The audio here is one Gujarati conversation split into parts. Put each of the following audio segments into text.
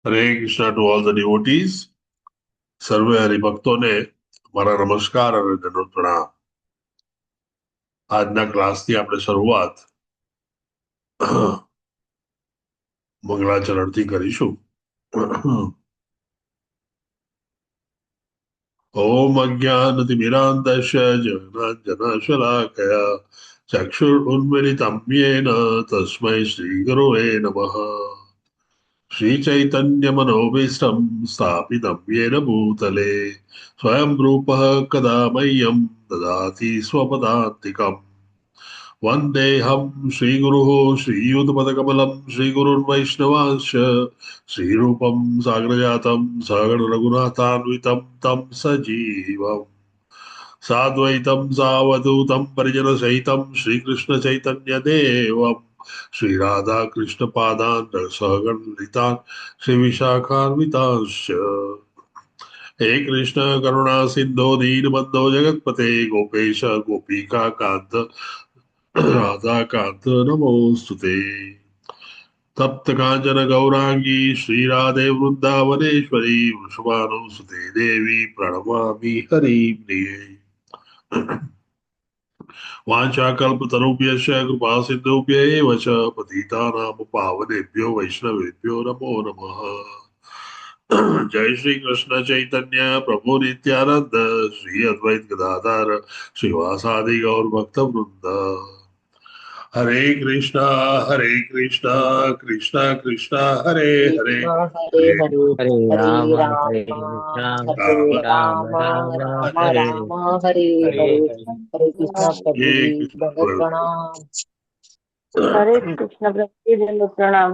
Hare Krishna to all the ડિવોટીઝ. સર્વે હરિભક્તોને મારા નમસ્કાર અને દંડવત પ્રણામ. આજના ક્લાસની આપણે શરૂઆત મંગળાચરણથી કરીશું. ઓમ અજ્ઞાનતિમિરાંતસ્ય જ્ઞાનાંજનશલાકયા ચક્ષુરુન્મિલિतं येन તસ્मै શ્રીગુરવે નમઃ. श्रीचैतन्यमनोभीष्टं स्थापितं येन भूतले स्वयं रूपः कदा मह्यं ददाति स्वपदान्तिकम्. वन्देऽहं श्रीगुरुः श्रीयुतपदकमलं श्रीगुरुन् वैष्णवांश्च श्रीरूपं साग्रजातं सगणरघुनाथान्वितं तं सजीवम् साद्वैतं सावधूतं परिजनसहितं श्रीकृष्णचैतन्यदेवम् श्रीराधाकृष्णपादान् सहगणलितान् श्रीविशाखान्वितांश्च. हे कृष्ण करुणा सिन्धो दीनबन्धो जगत्पते गोपेश गोपिका कान्त राधाकान्त नमोऽस्तुते. तप्त कांचन गौरांगी श्रीराधे वृंदावनेश्वरी वृषभानुसुते देवी प्रणमामि हरिप्रिये. वाञ्छाकल्पतरुभ्यश्च कृपा सिन्धुभ्य एव च पतितानां पावनेभ्यो वैष्णवेभ्यो नमो नमः. जय श्री कृष्ण चैतन्य प्रभु नित्यानंद श्री अद्वैत गदाधर श्रीवासादि गौर भक्त वृंद. हरे कृष्णा कृष्णा कृष्णा हरे हरे कृष्ण हरे हरे हरे हरे हरे राम राम हरे राम हरे राम राम राम राम राम हरे राम हरे हरे हरे हरे हरे कृष्ण प्रभु ये जी दंडवत कृष्ण. प्रणाम। हरे कृष्ण प्रभु दंड प्रणाम।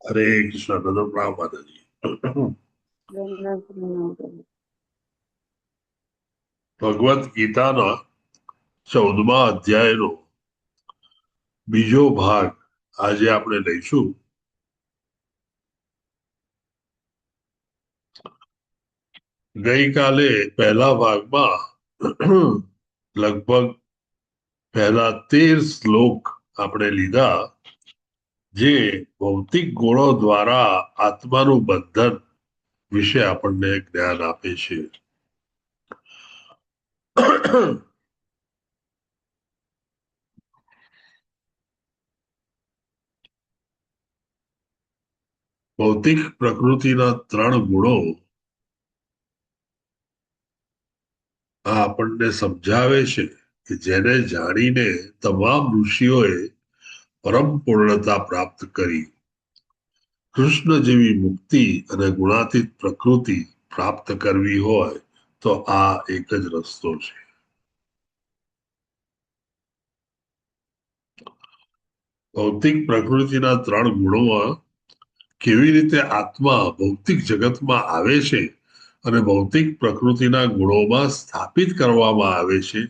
हरे कृष्ण नंदन राम माता जी. दंड प्रणाम प्रभु। ભગવદ્ ગીતાના 14મા અધ્યાયનો બીજો ભાગ આજે આપણે લઈશું. ગઈકાલે પહેલા ભાગમાં લગભગ પહેલા 13 શ્લોક આપણે લીધા, જે ભૌતિક ગુણો દ્વારા આત્માનું બંધન વિશે આપણને જ્ઞાન આપે છે. ભૌતિક પ્રકૃતિના 3 ગુણો આ આપણને સમજાવે છે કે જેને જાણીને તમામ ઋષિઓએ પરમ પૂર્ણતા પ્રાપ્ત કરી. કૃષ્ણ જેવી મુક્તિ અને ગુણાતીત પ્રકૃતિ પ્રાપ્ત કરવી હોય તો આ એક જ રસ્તો છે. ભૌતિક પ્રકૃતિના 3 ગુણોમાં કેવી રીતે આત્મા ભૌતિક જગતમાં આવે છે અને ભૌતિક પ્રકૃતિના ગુણોમાં સ્થાપિત કરવામાં આવે છે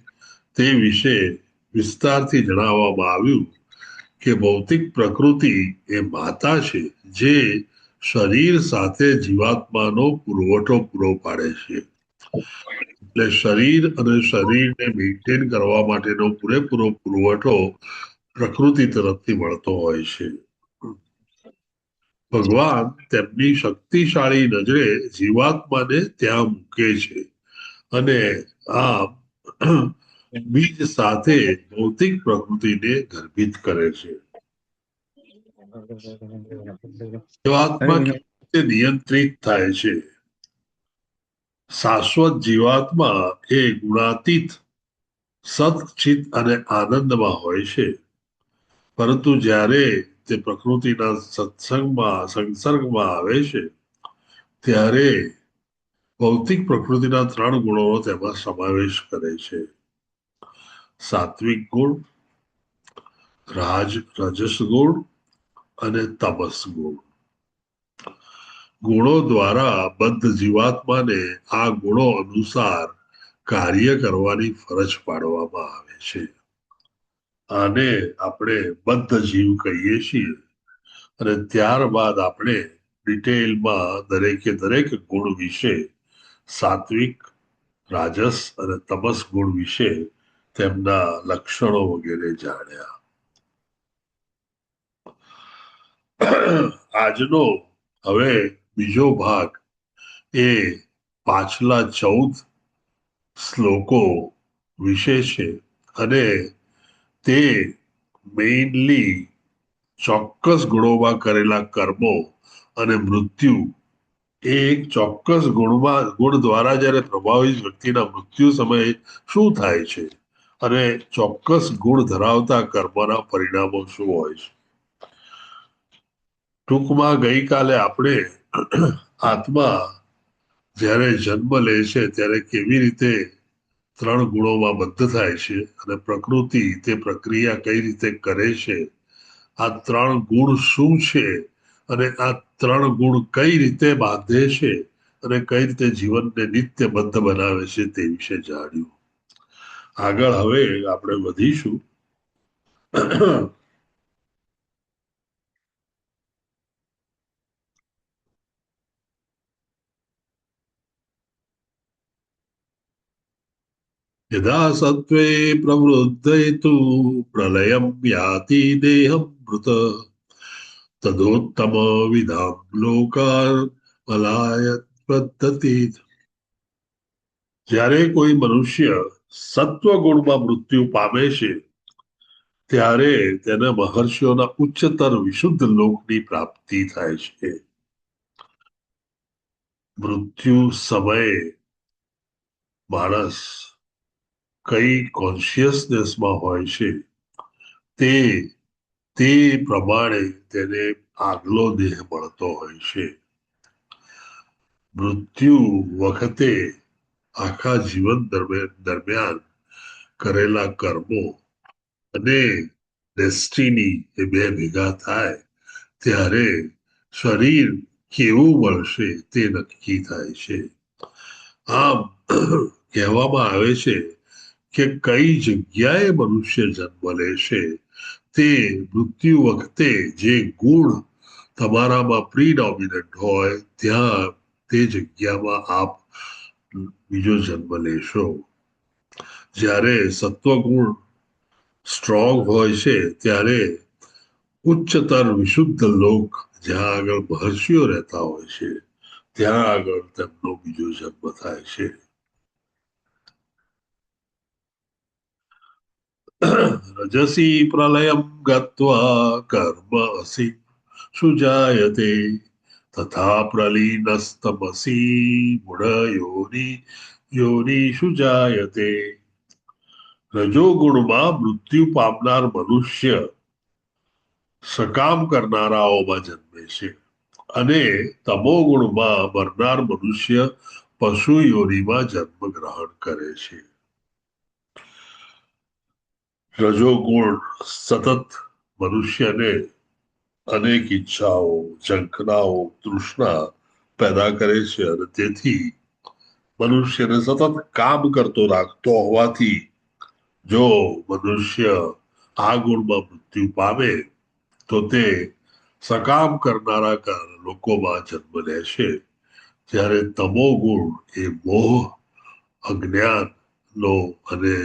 તે વિશે વિસ્તારથી જણાવવામાં આવ્યું કે ભૌતિક પ્રકૃતિ એ માતા છે જે શરીર સાથે જીવાત્માનો પુરવઠો પૂરો પાડે છે. એટલે શરીર અને શરીરને મેન્ટેન કરવા માટેનો પૂરેપૂરો પુરવઠો પ્રકૃતિ તરફથી મળતો હોય છે. ભગવાન તેમની શક્તિશાળી નજરે જીવાત્માને ત્યાં મૂકે છે અને આમ બીજ સાથે ભૌતિક પ્રકૃતિને ગર્ભિત કરે છે. જીવાત્મા કેવી રીતે નિયંત્રિત થાય છે? શાશ્વત જીવાત્મા એ ગુણાતીત સતચિત અને આનંદમાં હોય છે, પરંતુ જ્યારે તે પ્રકૃતિના સંસર્ગમાં આવે છે ત્યારે ભૌતિક પ્રકૃતિના 3 ગુણોનો તેમાં સમાવેશ કરે છે. સાત્વિક ગુણ, રજસ ગુણ અને તમસ ગુણ. ગુણો દ્વારા બંધ જીવાત્માને આ ગુણો અનુસાર કાર્ય કરવાની ફરજ પાડવામાં આવે છે. આને આપણે બંધ જીવ કહીએ છીએ અને ત્યારબાદ આપણે ડિટેલમાં દરેકે દરેક ગુણ વિશે, સાત્વિક, રાજસ અને તમસ ગુણ વિશે તેમના લક્ષણો વગેરે જાણ્યા. આજનો હવે બીજો ભાગ એ પાછલા 14 શ્લોકો વિશે છે અને તે મેઇનલી ચોક્કસ ગુણોમાં કરેલા કર્મો અને મૃત્યુ એ એક ચોક્કસ ગુણ દ્વારા જ્યારે પ્રભાવિત વ્યક્તિના મૃત્યુ સમયે શું થાય છે અને ચોક્કસ ગુણ ધરાવતા કર્મના પરિણામો શું હોય છે. ટૂંકમાં ગઈકાલે આપણે આત્મા જ્યારે જન્મ લે છે ત્યારે કેવી રીતે 3 ગુણોમાં બંધ થાય છે અને પ્રકૃતિ તે પ્રક્રિયા કઈ રીતે કરે છે, આ 3 ગુણ શું છે અને આ 3 ગુણ કઈ રીતે બાંધે છે અને કઈ રીતે જીવનને નિત્યબદ્ધ બનાવે છે તે વિશે જાણ્યું. આગળ હવે આપણે વધીશું. યદા સત્વે પ્રવૃદ્ધયતુ પ્રલયમ યાતિ દેહમ મૃત તદોત્તમ વિધામ લોકાર મલાયત પદ્ધતિ. જ્યારે કોઈ મનુષ્ય સત્વ ગુણમાં મૃત્યુ પામે છે ત્યારે તેને મહર્ષિઓના ઉચ્ચતર વિશુદ્ધ લોકની પ્રાપ્તિ થાય છે. મૃત્યુ સમયે માણસ કઈ કોન્શિયસનેસમાં હોય છે તે તે પ્રમાણે તેને આગલો દેહ મળતો હોય છે. મૃત્યુ વખતે આખા જીવન દરમિયાન કરેલા કર્મો અને ડેસ્ટિની એ બે ભેગા થાય ત્યારે શરીર કેવું મળશે તે નક્કી થાય છે. આમ કહેવામાં આવે છે કે કઈ જગ્યાએ મનુષ્ય જન્મ લેશે તે મૃત્યુ વખતે જે ગુણ તમારામાં પ્રીડોમિનન્ટ હોય ત્યાં તે જગ્યામાં આપ બીજો જન્મ લેશો. જ્યારે સત્વગુણ સ્ટ્રોંગ હોય છે ત્યારે ઉચ્ચતર વિશુદ્ધ લોક જ્યાં આગળ મહર્ષિઓ રહેતા હોય છે ત્યાં આગળ તેમનો બીજો જન્મ થાય છે. રજસી પ્રલયમ ગત્વા કર્મ અસી સુજાયતે તથા પ્રલીનસ્તમસી મૂઢ યોની સુજાયતે. રજોગુણમાં મૃત્યુ પામનાર મનુષ્ય સકામ કરનારાઓમાં જન્મે છે અને તમોગુણમાં મરનાર મનુષ્ય પશુ યોનિમાં જન્મ ગ્રહણ કરે છે. રજોગુણ સતત મનુષ્યને અનેક ઈચ્છાઓ, ઝંખનાઓ, તૃષ્ણા પેદા કરે છે અને તેથી મનુષ્યને સતત કામ કરતો રાખતો હોવાથી જો મનુષ્ય આ ગુણમાં મૃત્યુ પામે તો તે સકામ કરનારા લોકોમાં જન્મ લે છે. જ્યારે તમો ગુણ એ મોહ, અજ્ઞાનનો અને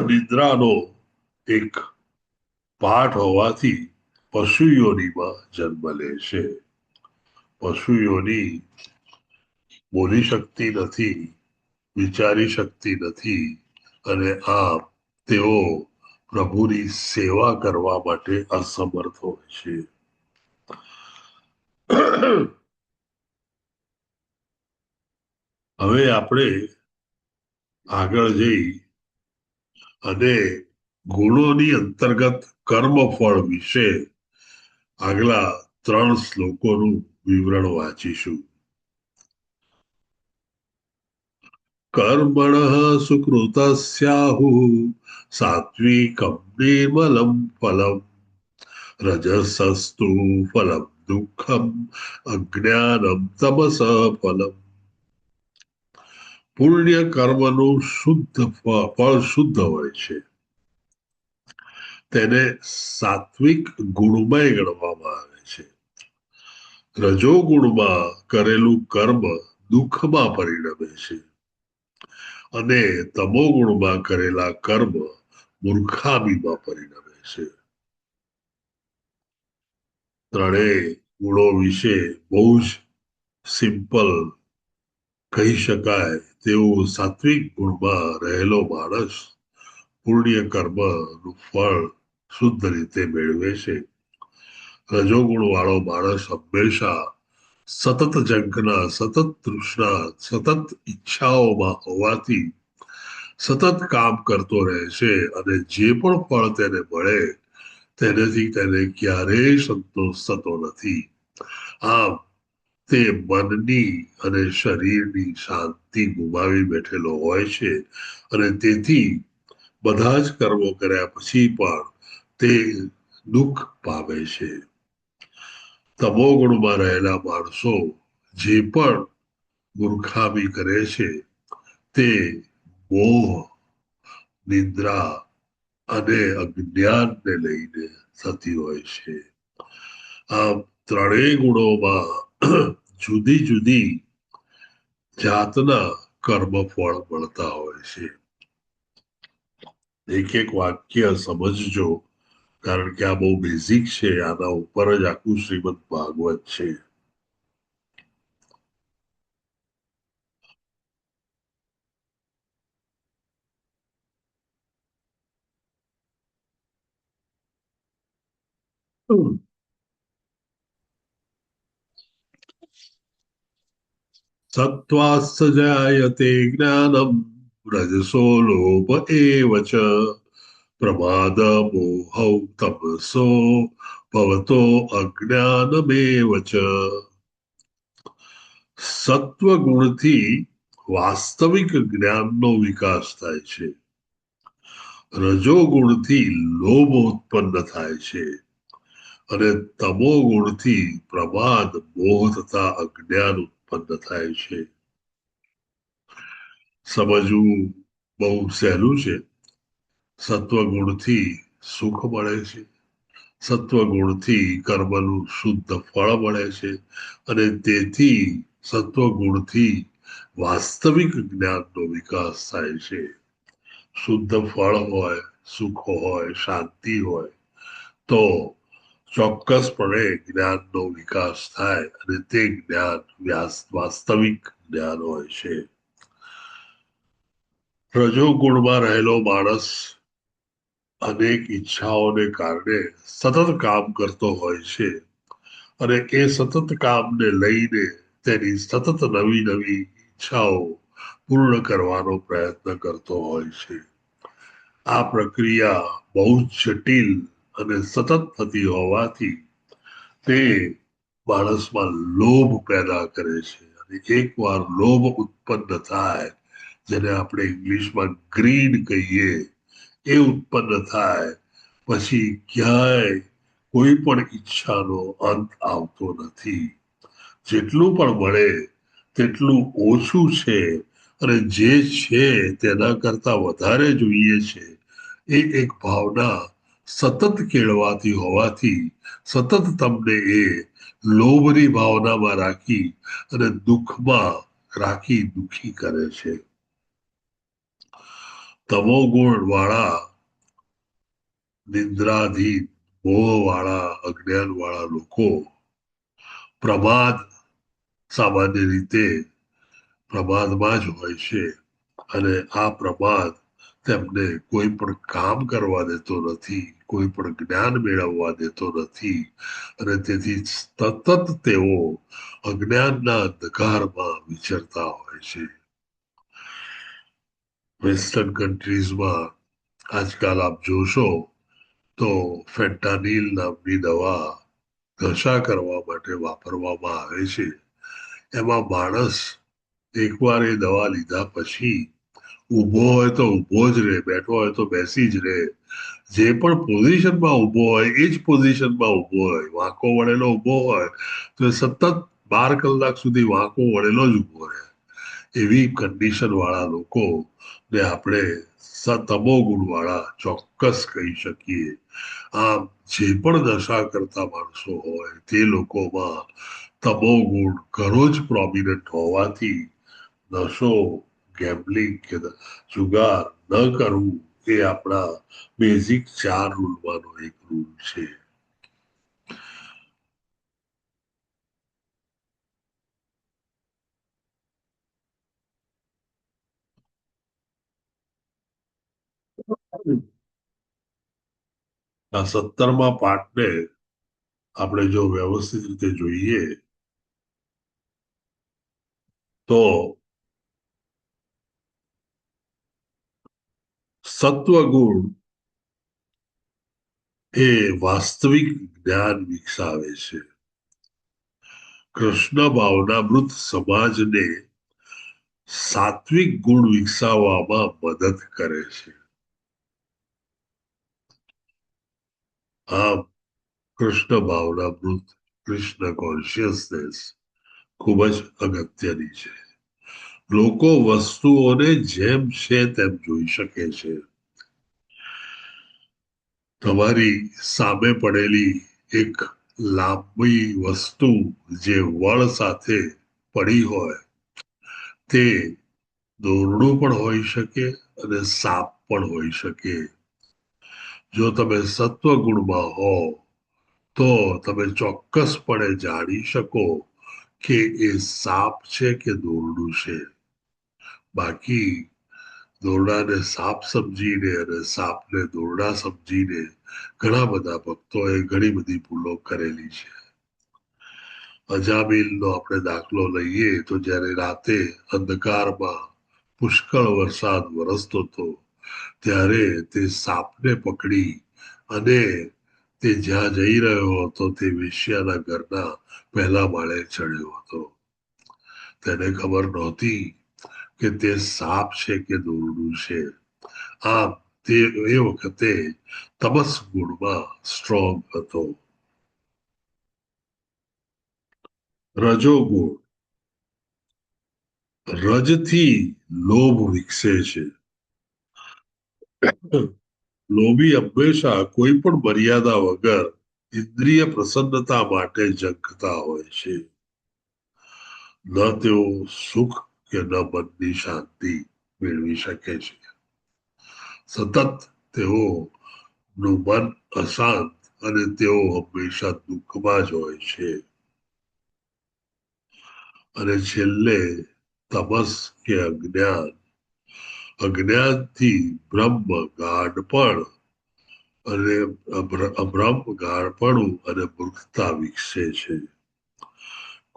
નિદ્રાનો એક પાઠ હોવાથી પશુ યોનિમાં જન્મ લે છે. પશુ યોની બોલી શકતી નથી, વિચારી શકતી નથી અને આમ તેઓ પ્રભુની સેવા કરવા માટે અસમર્થ હોય છે. હવે આપણે આગળ જઈ અને ગુણોની અંતર્ગત કર્મફળ વિશે આગલા 3 શ્લોકોનું વિવરણ વાંચીશું. કર્મણ સુકૃતસ્યાહુ સાત્વિકમ નિર્મલમ ફલમ રજસસ્તુ ફલમ દુઃખમ અજ્ઞાનમ તમસ ફલમ. પુણ્ય કર્મનું શુદ્ધ ફળ શુદ્ધ હોય છે. તેને સાત્વિક ગુણમય ગણવામાં આવે છે. રજોગુણમાં કરેલું કર્મ દુઃખમાં પરિણમે છે અને તમોગુણમાં કરેલા કર્મ મૂર્ખામીમાં પરિણમે છે. ત્રણેય ગુણો વિશે બહુ જ સિમ્પલ કહી શકાય તેવું સાત્વિક ગુણમાં રહેલો માણસ પુણ્ય કર્મનું ફળ શુદ્ધ રીતે મેળવે છે. રજોગુણ વાળો માણસ હંમેશા સતત ઝંખના, સતત તૃષ્ણા, સતત ઈચ્છાઓમાં હોવાથી સતત કામ કરતો રહે છે અને જે પણ ફળ તેને મળે તેનાથી તેને ક્યારેય સંતોષ થતો નથી. આમ તે મનની અને શરીરની શાંતિ ગુમાવી બેઠેલો હોય છે અને તેથી બધા જ કર્મો કર્યા પછી પણ તે દુઃખ પામે છે. તમોગુણમાં રહેલા માણસો જે પણ મૂર્ખામી કરે છે તે મોહ, નિદ્રા અને અજ્ઞાનને લઈને થતી હોય છે. આમ ત્રણેય ગુણોમાં જુદી જુદી જાતના કર્મ ફળ મળતા હોય છે. એક એક વાક્ય સમજજો, કારણ કે આ બહુ બેઝિક છે. આના ઉપર જ આખું શ્રીમદ ભાગવત છે. સત્વાસ્ස જાયતે જ્ઞાનમ રજસો લોભ એવ ચ પ્રમાદ મોહૌ તમસો ભવતો અજ્ઞાનમેવ ચ. સત્વ ગુણથી વાસ્તવિક જ્ઞાનનો વિકાસ થાય છે. રજોગુણથી લોભ ઉત્પન્ન થાય છે અને તમો ગુણથી પ્રમાદ, મોહ તથા અજ્ઞાન ઉત્પન્ન થાય છે. સમજવું બહુ સહેલું છે. સત્વગુણથી સુખ મળે છે, સત્વગુણથી કર્મનું શુદ્ધ ફળ મળે છે અને તેથી સત્વગુણથી વાસ્તવિક જ્ઞાનનો વિકાસ થાય છે. શુદ્ધ ફળ હોય, સુખ હોય, શાંતિ હોય તો ચોક્કસપણે જ્ઞાનનો વિકાસ થાય અને તે જ્ઞાન વાસ્તવિક જ્ઞાન હોય છે. રજોગુણમાં રહેલો માણસ અનેક ઈચ્છાઓને કારણે સતત કામ કરતો હોય છે અને એ સતત કામને લઈને તેની સતત નવી નવી ઈચ્છાઓ પૂર્ણ કરવાનો પ્રયત્ન કરતો હોય છે. આ પ્રક્રિયા બહુ જટિલ અને સતત થતી હોવાથી તે માણસમાં લોભ પેદા કરે છે અને એકવાર લોભ ઉત્પન્ન થાય, જેને આપણે ઇંગ્લિશમાં ગ્રીડ કહીએ, એ ઉત્પન્ન થાય પછી ક્યાંય કોઈ પણ ઈચ્છાનો અંત આવતો નથી. જેટલું પણ મળે તેટલું ઓછું છે અને જે છે તેના કરતા વધારે જોઈએ છે, એ એક ભાવના સતત કેળવાતી હોવાથી સતત તમને એ લોભની ભાવનામાં રાખી અને દુઃખમાં રાખી દુઃખી કરે છે. તમો ગુણ વાળા, નિદ્રાધીન, મોહ વાળા, અજ્ઞાન વાળા લોકો પ્રમાદ, સામાન્ય રીતે પ્રમાદમાં જ હોય છે અને આ પ્રમાદ તેમને કોઈ પણ કામ કરવા દેતો નથી, કોઈ પણ જ્ઞાન મેળવવા દેતો નથી અને તેથી સતત તેઓ અજ્ઞાનના અંધકારમાં વિચરતા હોય છે. વેસ્ટર્ન કન્ટ્રીઝમાં આજકાલ આપ જોશો તો ફેન્ટાનિલ નામની દવા નશા કરવા માટે વાપરવામાં આવે છે. એમાં માણસ એકવાર એ દવા લીધા પછી ઊભો હોય તો ઊભો જ રહે, બેઠો હોય તો બેસી જ રહે. જે પણ પોઝિશનમાં ઊભો હોય એ જ પોઝિશનમાં ઊભો હોય. વાંકો વળેલો ઊભો હોય તો સતત 12 કલાક સુધી વાંકો વળેલો જ ઊભો રહે. એવી કન્ડિશન વાળા લોકો ને આપણે તમો ગુણ વાળા ચોક્કસ કહી શકીએ. આમ જે પણ નશા કરતા માણસો હોય તે લોકોમાં તમો ગુણ ઘણો જ પ્રોમિનન્ટ હોવાથી નશો, ગેમ્બલિંગ કે જુગાર ન કરવું એ આપણા બેઝિક 4 રૂલમાંનો એક રૂલ છે. આ 17મા પાઠને આપણે જો વ્યવસ્થિત રીતે જોઈએ તો સત્વગુણ એ વાસ્તવિક જ્ઞાન વિકસાવે છે. કૃષ્ણ ભાવનામૃત સમાજને સાત્વિક ગુણ વિકસાવવામાં મદદ કરે છે. આમ કૃષ્ણ ભાવનામૃત, કૃષ્ણ કોન્શિયસનેસ ખૂબ જ અગત્યની છે. લોકો વસ્તુઓને જેમ છે તેમ જોઈ શકે છે. તમારી સામે પડેલી એક લાંબી વસ્તુ જે વળ સાથે પડી હોય તે દોરડું પણ હોઈ શકે અને સાપ પણ હોઈ શકે. જો તમે સત્વગુણમાં હો તો તમે ચોક્કસપણે જાણી શકો કે એ સાપ છે કે દોરડું છે. બાકી દોરડાને સાપ સમજીને અને સાપને દોરડા સમજીને ઘણા બધા ભક્તોએ ઘણી બધી ભૂલો કરેલી છે. અજામિલનો આપણે દાખલો લઈએ તો જ્યારે રાતે અંધકારમાં પુષ્કળ વરસાદ વરસતો હતો ત્યારે તે સાપને પકડી અને તે જ્યાં જઈ રહ્યો હતો તે વેશ્યાના ઘરના પહેલા માળે ચડ્યો હતો. તેને ખબર નહોતી કે તે સાપ છે કે દોરડું છે. આમ તે એ વખતે તમસ ગુણમાં સ્ટ્રોંગ હતો. રજોગુણ, રજથી લોભ વિકસે છે. લોભી હંમેશા કોઈ પણ મર્યાદા વગર ઇન્દ્રિય પ્રસન્નતા માટે ઝંખતા હોય છે. ન તેઓ સુખ કે ન મનની શાંતિ મેળવી શકે છે. સતત તેઓ નું મન અશાંત અને તેઓ હંમેશા દુઃખમાં જ હોય છે. અને છેલ્લે તમસ કે અજ્ઞાન, અજ્ઞાનથી બ્રહ્મ ગાઢપણ અને બ્રહ્મ ગાઢપણું અને મૂર્ખતા વિકસે છે.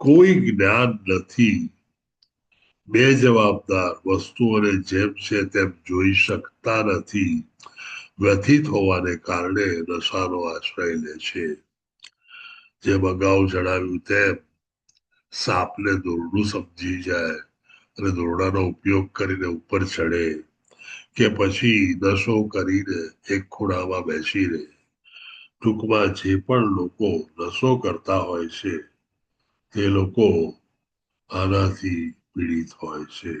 કોઈ જ્ઞાન નથી. બે જવાબદાર વસ્તુઓને જેમ છે તેમ જોઈ શકતા નથી. વ્યથિત હોવાને કારણે નશાનો આશ્રય લે છે. જેમ અગાઉ જણાવ્યું તેમ સાપને દોરડું સમજી જાય અને દોરડાનો ઉપયોગ કરીને ઉપર ચડે કે પછી નશો કરીને એક ખૂણામાં બેસી રહે. ટૂંકમાં જે પણ લોકો નશો કરતા હોય છે તે લોકો આનાથી પીડિત હોય છે.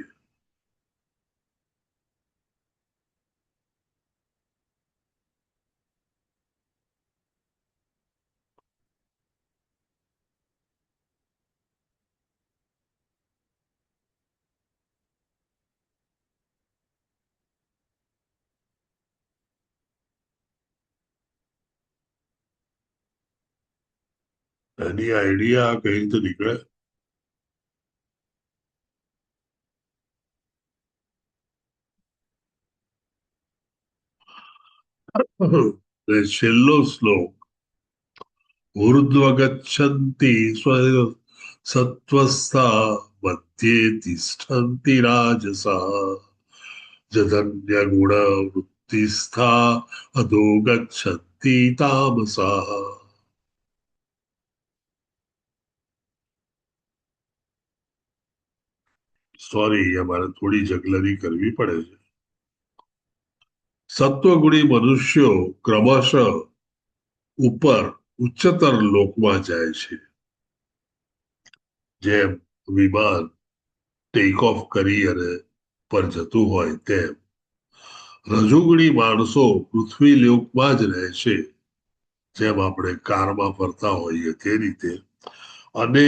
એની આઈડિયા કઈ રીતે નીકળે? છેલ્લો શ્લોક, ઉર્ધ્વ ગચ્છન્તિ સત્વસ્થા મધ્યે તિષ્ઠન્તિ રાજસા જધન્ય ગુણ વૃત્તિસ્થા અધો ગચ્છન્તિ તામસા. સોરી, અમારે થોડી જગલરી કરવી પડે છે. સત્વગુણી મનુષ્યો ક્રમશઃ ઉપર ઉચ્ચતર લોકમાં જાય છે. જેમ વિમાન ટેક ઓફ કરી અને પર જતું હોય તેમ રજોગુણી માણસો પૃથ્વી લોકમાં જ રહે છે. જેમ આપણે કારમાં ફરતા હોઈએ તે રીતે. અને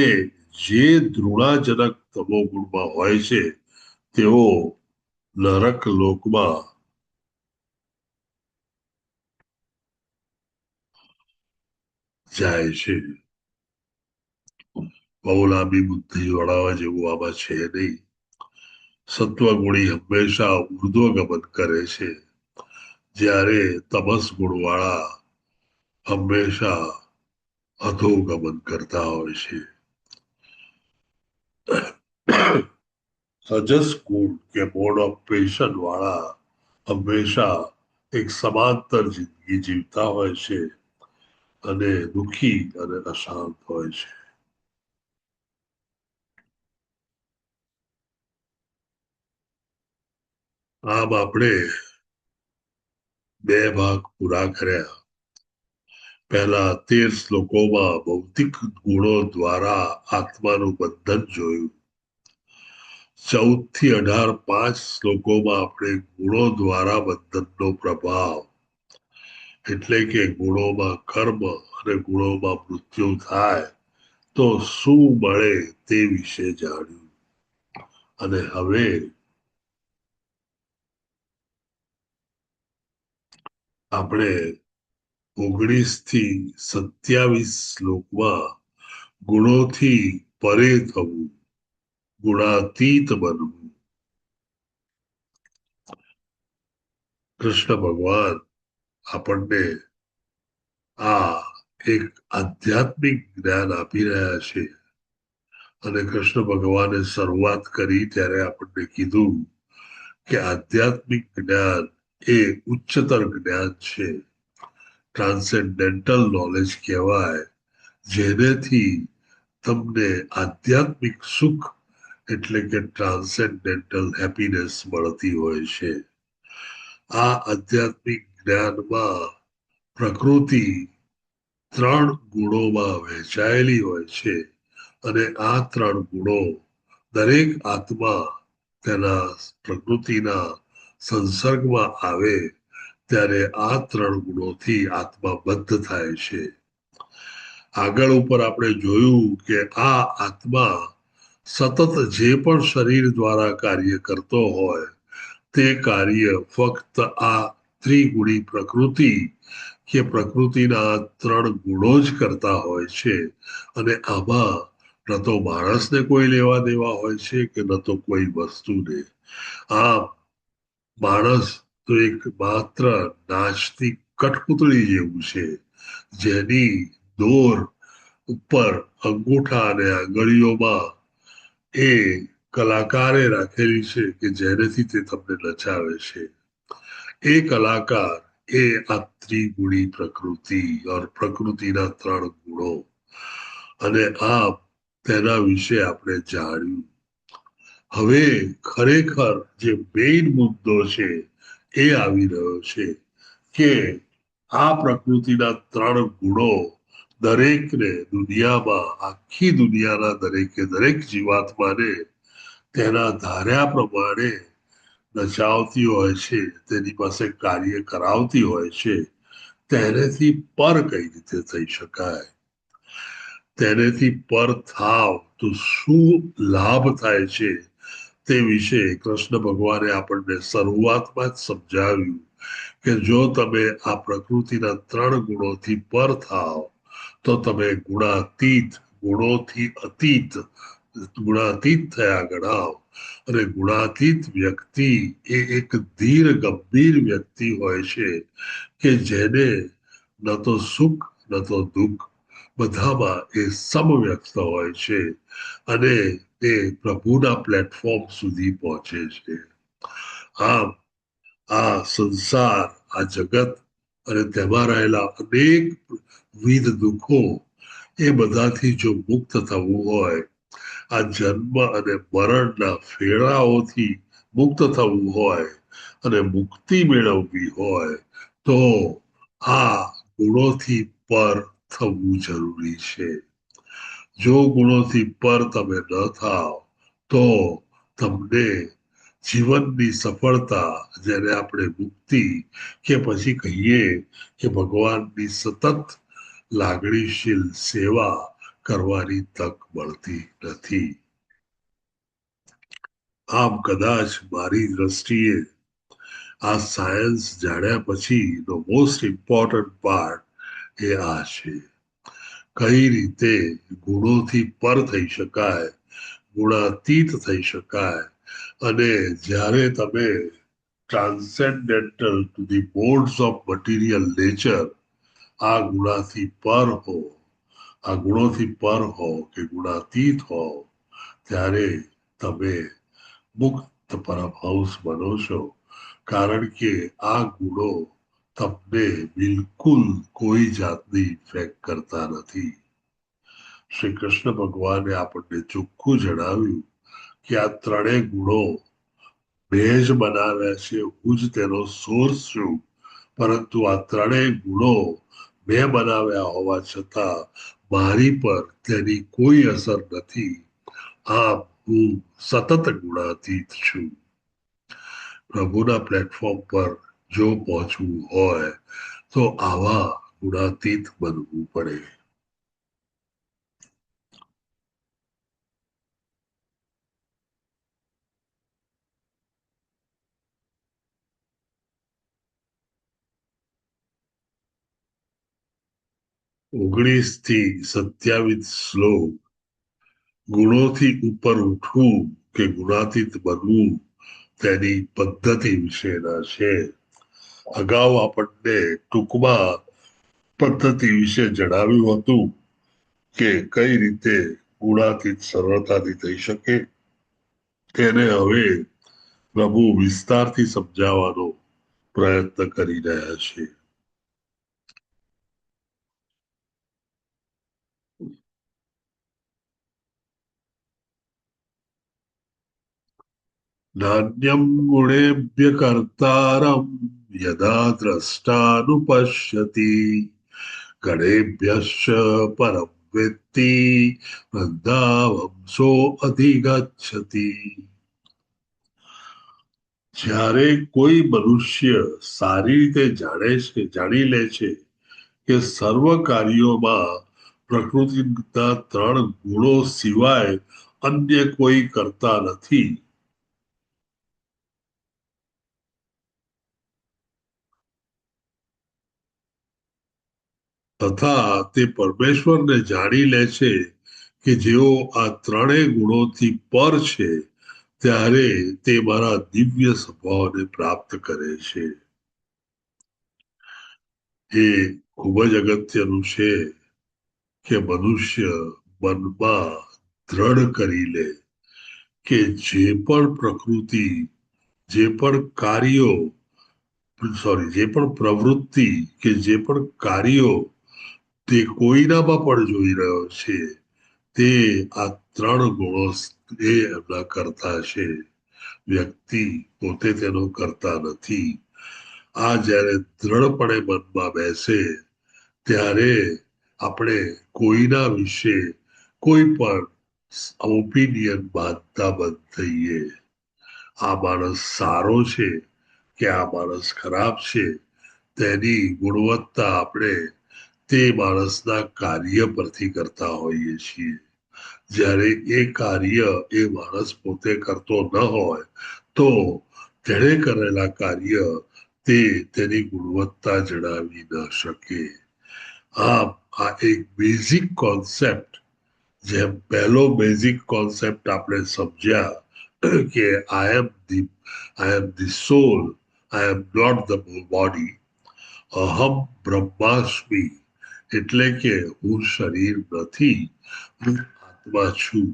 જે ધૃણાજનક તમોગુણમાં હોય છે તેઓ નરક લોકમાં જાય છે. બહુ લાંબી બુદ્ધિ વળાવવા જેવું આમાં છે નહીં. સત્વગુણી હંમેશા ઉર્ધ્વગમન કરે છે. જ્યારે તમસ ગુણવાળા હંમેશા અધોગમન કરતા હોય છે. સજસ ગુણ કે મોડ ઓફ પેશન વાળા હંમેશા એક સમાંતર જિંદગી જીવતા હોય છે અને દુઃખી અને અશાંત હોય છે. આમ આપણે 2 ભાગ પૂરા કર્યા. પહેલા 13 શ્લોકોમાં ભૌતિક ગુણો દ્વારા આત્માનું બંધન જોયું. 14 થી 18 5 શ્લોકોમાં આપણે ગુણો દ્વારા બંધનનો પ્રભાવ એટલે કે ગુણોમાં કર્મ અને ગુણોમાં મૃત્યુ થાય તો શું મળે તે વિશે જાણ્યું. અને હવે આપણે 19 થી 27 શ્લોકમાં ગુણોથી પરે થવું, ગુણાતીત બનવું. કૃષ્ણ ભગવાન આપણને આ એક આધ્યાત્મિક જ્ઞાન આપી રહ્યા છે. અને કૃષ્ણ ભગવાને શરૂઆત કરી ત્યારે આપણને કીધું કે આધ્યાત્મિક જ્ઞાન એ ઉચ્ચતર જ્ઞાન છે, ટ્રાન્સેન્ડેન્ટલ નોલેજ કહેવાય, જેનેથી તમને આધ્યાત્મિક સુખ એટલે કે ટ્રાન્સેન્ડેન્ટલ હેપીનેસ મળતી હોય છે. આ આધ્યાત્મિક જ્ઞાનમાં પ્રકૃતિ 3 ગુણોમાં વહેંચાયેલી હોય છે અને આ 3 ગુણો દરેક આત્મા તેના પ્રકૃતિના સંસર્ગમાં આવે ત્યારે આ 3 ગુણોથી આત્મા બદ્ધ થાય છે. આગળ ઉપર આપણે જોયું કે આ આત્મા સતત જે પણ શરીર દ્વારા કાર્ય કરતો હોય તે કાર્ય ફક્ત આ ત્રિગુણી પ્રકૃતિ કે પ્રકૃતિના 3 ગુણો જ કરતા હોય છે. અને આમાં ન તો માણસને કોઈ લેવા દેવા હોય છે કે ન તો કોઈ વસ્તુને. આમ માણસ તો એક માત્ર નાચતી કઠપૂતળી જેવું છે, જેની દોર ઉપર અંગૂઠા અને આંગળીઓમાં એ કલાકારે રાખેલી છે કે જેનેથી તે તમને નચાવે છે. એ કલાકાર એ આ ત્રિગુણી પ્રકૃતિ ઓર પ્રકૃતિના 3 ગુણો. અને આમ તેના વિશે આપણે જાણ્યું. હવે ખરેખર જે મેઇન મુદ્દો છે એ આવી રહ્યો છે કે આ પ્રકૃતિના 3 ગુણો દરેકને દુનિયામાં, આખી દુનિયાના દરેક જીવાત્માને તેના ધાર્યા પ્રમાણે નચાવતી હોય છે, તેની પાસે કાર્ય કરાવતી હોય છે. તેનેથી પર કઈ રીતે થઈ શકાય, તેનેથી પર થાવ તો શું લાભ થાય છે તે વિશે કૃષ્ણ ભગવાને આપણને શરૂઆતમાં જ સમજાવ્યું કે જો તમે આ પ્રકૃતિના 3 ગુણોથી પર થાવ તો તમે ગુણાતીત, ગુણોથી અતીત, ગુણાતીત થયા ગણાવ. અને ગુણાતીત વ્યક્તિ એ એક ધીર ગંભીર વ્યક્તિ હોય છે કે જેને ન તો સુખ ન તો દુઃખ બધામાં એ સમવ્યક્ત હોય છે અને તે પ્રભુના પ્લેટફોર્મ સુધી પહોંચે છે. આમ આ સંસાર, આ જગત અને તેમાં રહેલા અનેક વિધ દુઃખો એ બધાથી જો મુક્ત થવું હોય, આ જન્મ અને મરણના ફેરાઓથી મુક્ત થવું હોય અને મુક્તિ મેળવવી હોય તો આ ગુણોથી પર થવું જરૂરી છે. જો ગુણોથી પર તમે ન થાવ તો તમને જીવનની સફળતા, જેને આપણે મુક્તિ કે પછી કહીએ કે ભગવાનની સતત લાગણીશીલ સેવા કરવાની તક મળતી નથી. આમ કદાચ મારી દ્રષ્ટિએ આ સાયન્સ જાણ્યા પછી ધ મોસ્ટ ઇમ્પોર્ટન્ટ પાર્ટ એ આ છે. કઈ રીતે ગુણોથી પર થઈ શકાય, ગુણાતીત થઈ શકાય. અને જ્યારે તમે transcendental to the modes of material nature, આ ગુણાથી પર હો, આ ગુણોથી પર હો કે ગુણાતીત હો, ત્યારે તમે મુક્ત પરમહંસ બનો છો. કારણ કે આ ગુણો તમને બિલકુલ કોઈ જાતની ઇફેક્ટ કરતા નથી. શ્રી કૃષ્ણ ભગવાને આપણને ચોખ્ખું જણાવ્યું કે આ ત્રણેય ગુણો મેં જ બનાવ્યા છે, હું જ તેનો સોર્સ છું, પરંતુ આ ત્રણેય ગુણો મેં બનાવ્યા હોવા છતાં મારી પર તેની કોઈ અસર નથી. આમ હું સતત ગુણાતીત છું. પ્રભુના પ્લેટફોર્મ પર જો પહોંચવું હોય તો આવા ગુણાતીત બનવું પડે. ઓગણીસ થી 27 શ્લોક ગુણોથી ઉપર ઉઠવું કે ગુણાતીત બનવું તેની પદ્ધતિ વિશેના છે. અગાઉ આપણને ટૂંકમાં પદ્ધતિ વિશે જણાવ્યું હતું કે કઈ રીતે ગુણાતીત સરળતાથી થઈ શકે. તેને હવે પ્રભુ વિસ્તારથી સમજાવવાનો પ્રયત્ન કરી રહ્યા છે. નાન્યમ ગુણેભ્ય કર્તારમ યદા દ્રષ્ટાનુપશ્યતિ ગણેભ્યશ્ચ પરમ વેત્તિ વૃંદાવંસો અધિગચ્છતિ. જ્યારે કોઈ મનુષ્ય સારી રીતે જાણી લે છે કે સર્વ કાર્યોમાં પ્રકૃતિના ત્રણ ગુણો સિવાય અન્ય કોઈ કરતા નથી, તથા તે પરમેશ્વરને જાણી લે છે કે જેઓ આ ત્રણેય ગુણોથી પર છે, ત્યારે તે મારા દિવ્ય સ્વભાવને પ્રાપ્ત કરે છે. એ ખૂબ જ અગત્યનું છે કે મનુષ્ય મનમાં દ્રઢ કરી લે કે જે પણ પ્રકૃતિ, જે પણ કાર્યો, જે પણ પ્રવૃત્તિ કે જે પણ કાર્યો તે કોઈનામાં પણ જોઈ રહ્યો છે, તે આ ત્રણ ગુણો એ એમના કરતા છે. વ્યક્તિ પોતે તેનો કરતા નથી. આ જ્યારે દ્રઢપણે મનમાં બેસે ત્યારે આપણે કોઈના વિશે કોઈ પણ ઓપિનિયન બાંધતા બંધ થઈએ. આ માણસ સારો છે કે આ માણસ ખરાબ છે, તેની ગુણવત્તા આપણે તે માણસના કાર્ય પરથી કરતા હોઈએ છીએ. જ્યારે એ કાર્ય એ માણસ પોતે કરતો ન હોય તો તેણે કરેલા કાર્ય તે તેની ગુણવત્તા જણાવી ન શકે. આમ આ એક બેઝિક કોન્સેપ્ટ, જેમ પહેલો બેઝિક કોન્સેપ્ટ આપણે સમજ્યા કે I am the soul, I am not the body, અહમ બ્રહ્માસ્મિ, એટલે કે હું શરીર નથી, હું આત્મા છું.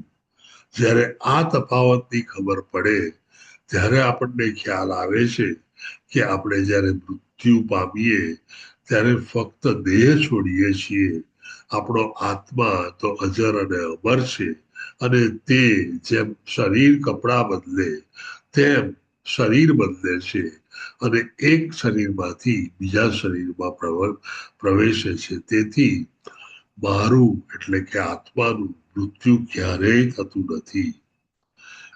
જ્યારે આ તફાવતની ખબર પડે ત્યારે આપણને ખ્યાલ આવે છે કે આપણે જ્યારે મૃત્યુ પામીએ ત્યારે ફક્ત દેહ છોડીએ છીએ. આપણો આત્મા તો અજર અને અમર છે, અને તે જેમ શરીર કપડા બદલે તેમ શરીર બદલે છે અને એક શરીરમાંથી બીજા શરીરમાં પ્રવેશે છે. તેથી મારું એટલે કે આત્માનું મૃત્યુ ક્યારેય થતું નથી.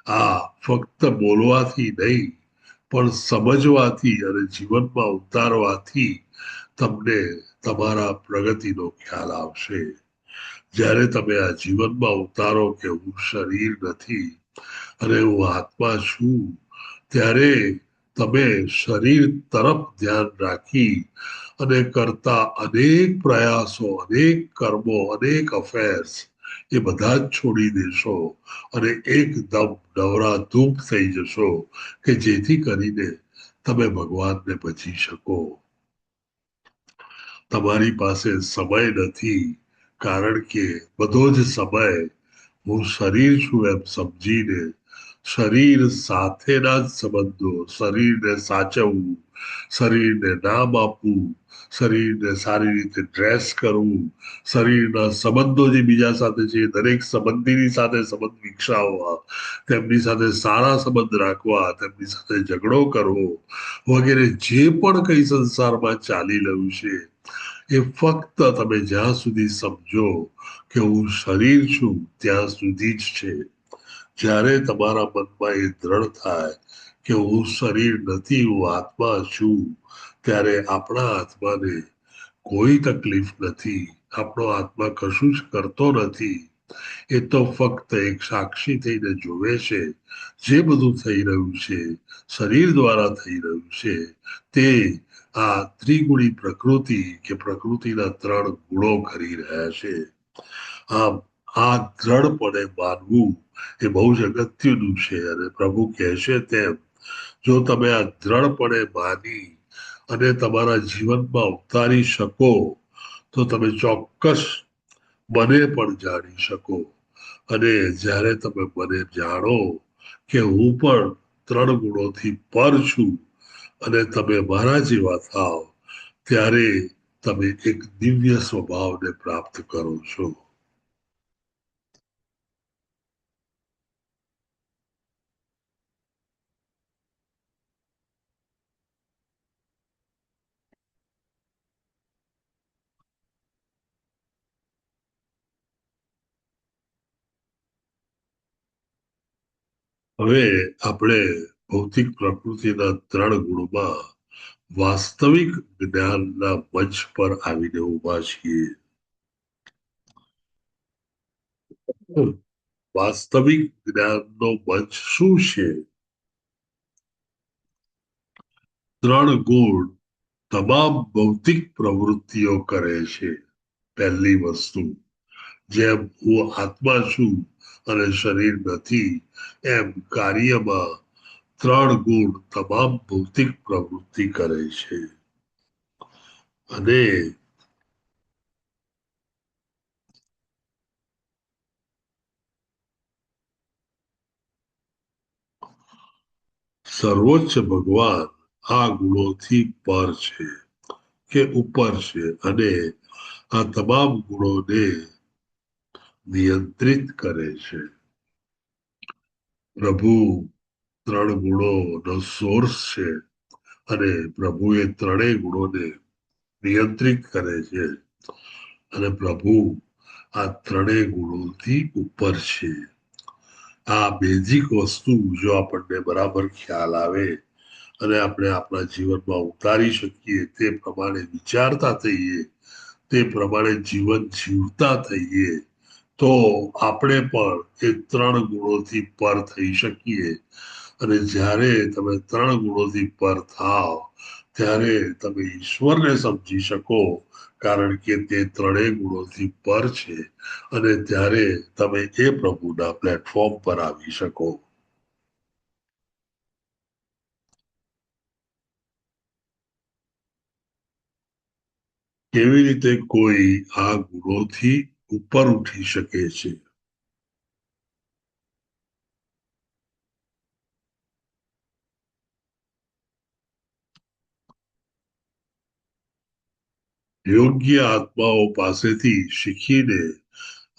આ ફક્ત બોલવાથી નહીં પણ સમજવાથી અને જીવનમાં ઉતારવાથી તમને તમારા પ્રગતિનો ખ્યાલ આવશે. જ્યારે તમે આ જીવનમાં ઉતારો કે હું શરીર નથી અને હું આત્મા છું, ત્યારે તમે શરીર તરફ ધ્યાન રાખી અને કરતા અનેક પ્રયાસો, અનેક કર્મો, અનેક અફેર્સ એ બધા જ છોડી દેશો અને એકદમ નવરા ધૂપ થઈ જશો કે જેથી કરીને તમે ભગવાનને ભજી શકો. તમારી પાસે સમય નથી, કારણ કે બધો જ સમય હું શરીર છું એમ સમજીને શરીર સાથેના જ સંબંધો, શરીરને સાચવવું, શરીરને નામ આપવું, શરીરને સારી રીતે ડ્રેસ કરવું, શરીરના સંબંધો જે બીજા સાથે છે દરેક સંબંધીની સાથે સંબંધ વિકસાવવા, તેમની સાથે સારા સંબંધ રાખવા, તેમની સાથે ઝઘડો કરવો વગેરે જે પણ કઈ સંસારમાં ચાલી રહ્યું છે એ ફક્ત તમે જ્યાં સુધી સમજો કે હું શરીર છું ત્યાં સુધી જ છે. જ્યારે તમારા મનમાં એ દ્રઢ થાય કે હું શરીર નથી, હું આત્મા છું, ત્યારે આપણા આત્માને કોઈ તકલીફ નથી. આપણો આત્મા કશું જ કરતો નથી. એ તો ફક્ત એક સાક્ષી થઈને જોવે છે. જે બધું થઈ રહ્યું છે શરીર દ્વારા થઈ રહ્યું છે તે આ ત્રિગુણી પ્રકૃતિ કે પ્રકૃતિના 3 ગુણો કરી રહ્યા છે. આમ આ દ્રઢપણે માનવું એ બહુ જ અગત્યનું છે. અને પ્રભુ કહે છે તેમ જો તમે આ દ્રઢપણે માની અને તમારા જીવનમાં ઉતારી શકો તો તમે ચોક્કસ મને પણ જાણી શકો. અને જ્યારે તમે મને જાણો કે હું પણ 3 ગુણોથી પર છું અને તમે મારા જેવા થાવ, ત્યારે તમે એક દિવ્ય સ્વભાવને પ્રાપ્ત કરો છો. હવે આપણે ભૌતિક પ્રકૃતિના 3 ગુણમાં વાસ્તવિક જ્ઞાનના મંચ પર આવીને ઉભા છીએ. વાસ્તવિક જ્ઞાનનો મંચ શું છે? 3 ગુણ તમામ ભૌતિક પ્રવૃત્તિઓ કરે છે. પહેલી વસ્તુ, જેમ હું આત્મા છું અને શરીર નથી એમ કાર્યમાં 3 ગુણ તમામ ભૌતિક પ્રવૃત્તિ કરે છે. અને સર્વોચ્ચ ભગવાન આ ગુણોથી પર છે કે ઉપર છે અને આ તમામ ગુણોને નિયંત્રિત કરે છે. પ્રભુ 3 ગુણોનો સોર્સ છે અને પ્રભુ એ 3 ગુણોને નિયંત્રિત કરે છે. અને પ્રભુ આ 3 ગુણોથી ઉપર છે. આ બેઝિક વસ્તુ જો આપણને બરાબર ખ્યાલ આવે અને આપણે આપણા જીવનમાં ઉતારી શકીએ, તે પ્રમાણે વિચારતા થઈએ, તે પ્રમાણે જીવન જીવતા થઈએ, તો આપણે પણ એ 3 ગુણોથી પર થઈ શકીએ. અને જ્યારે તમે 3 ગુણોથી પર થાવ ત્યારે તમે ઈશ્વરને સમજી શકો, કારણ કે તે 3 ગુણોથી પર છે. અને ત્યારે તમે એ પ્રભુના પ્લેટફોર્મ પર આવી શકો. કેવી રીતે કોઈ આ ગુણોથી ઉપર ઉઠી શકે છે? યોગ્ય આત્માઓ પાસેથી શીખીને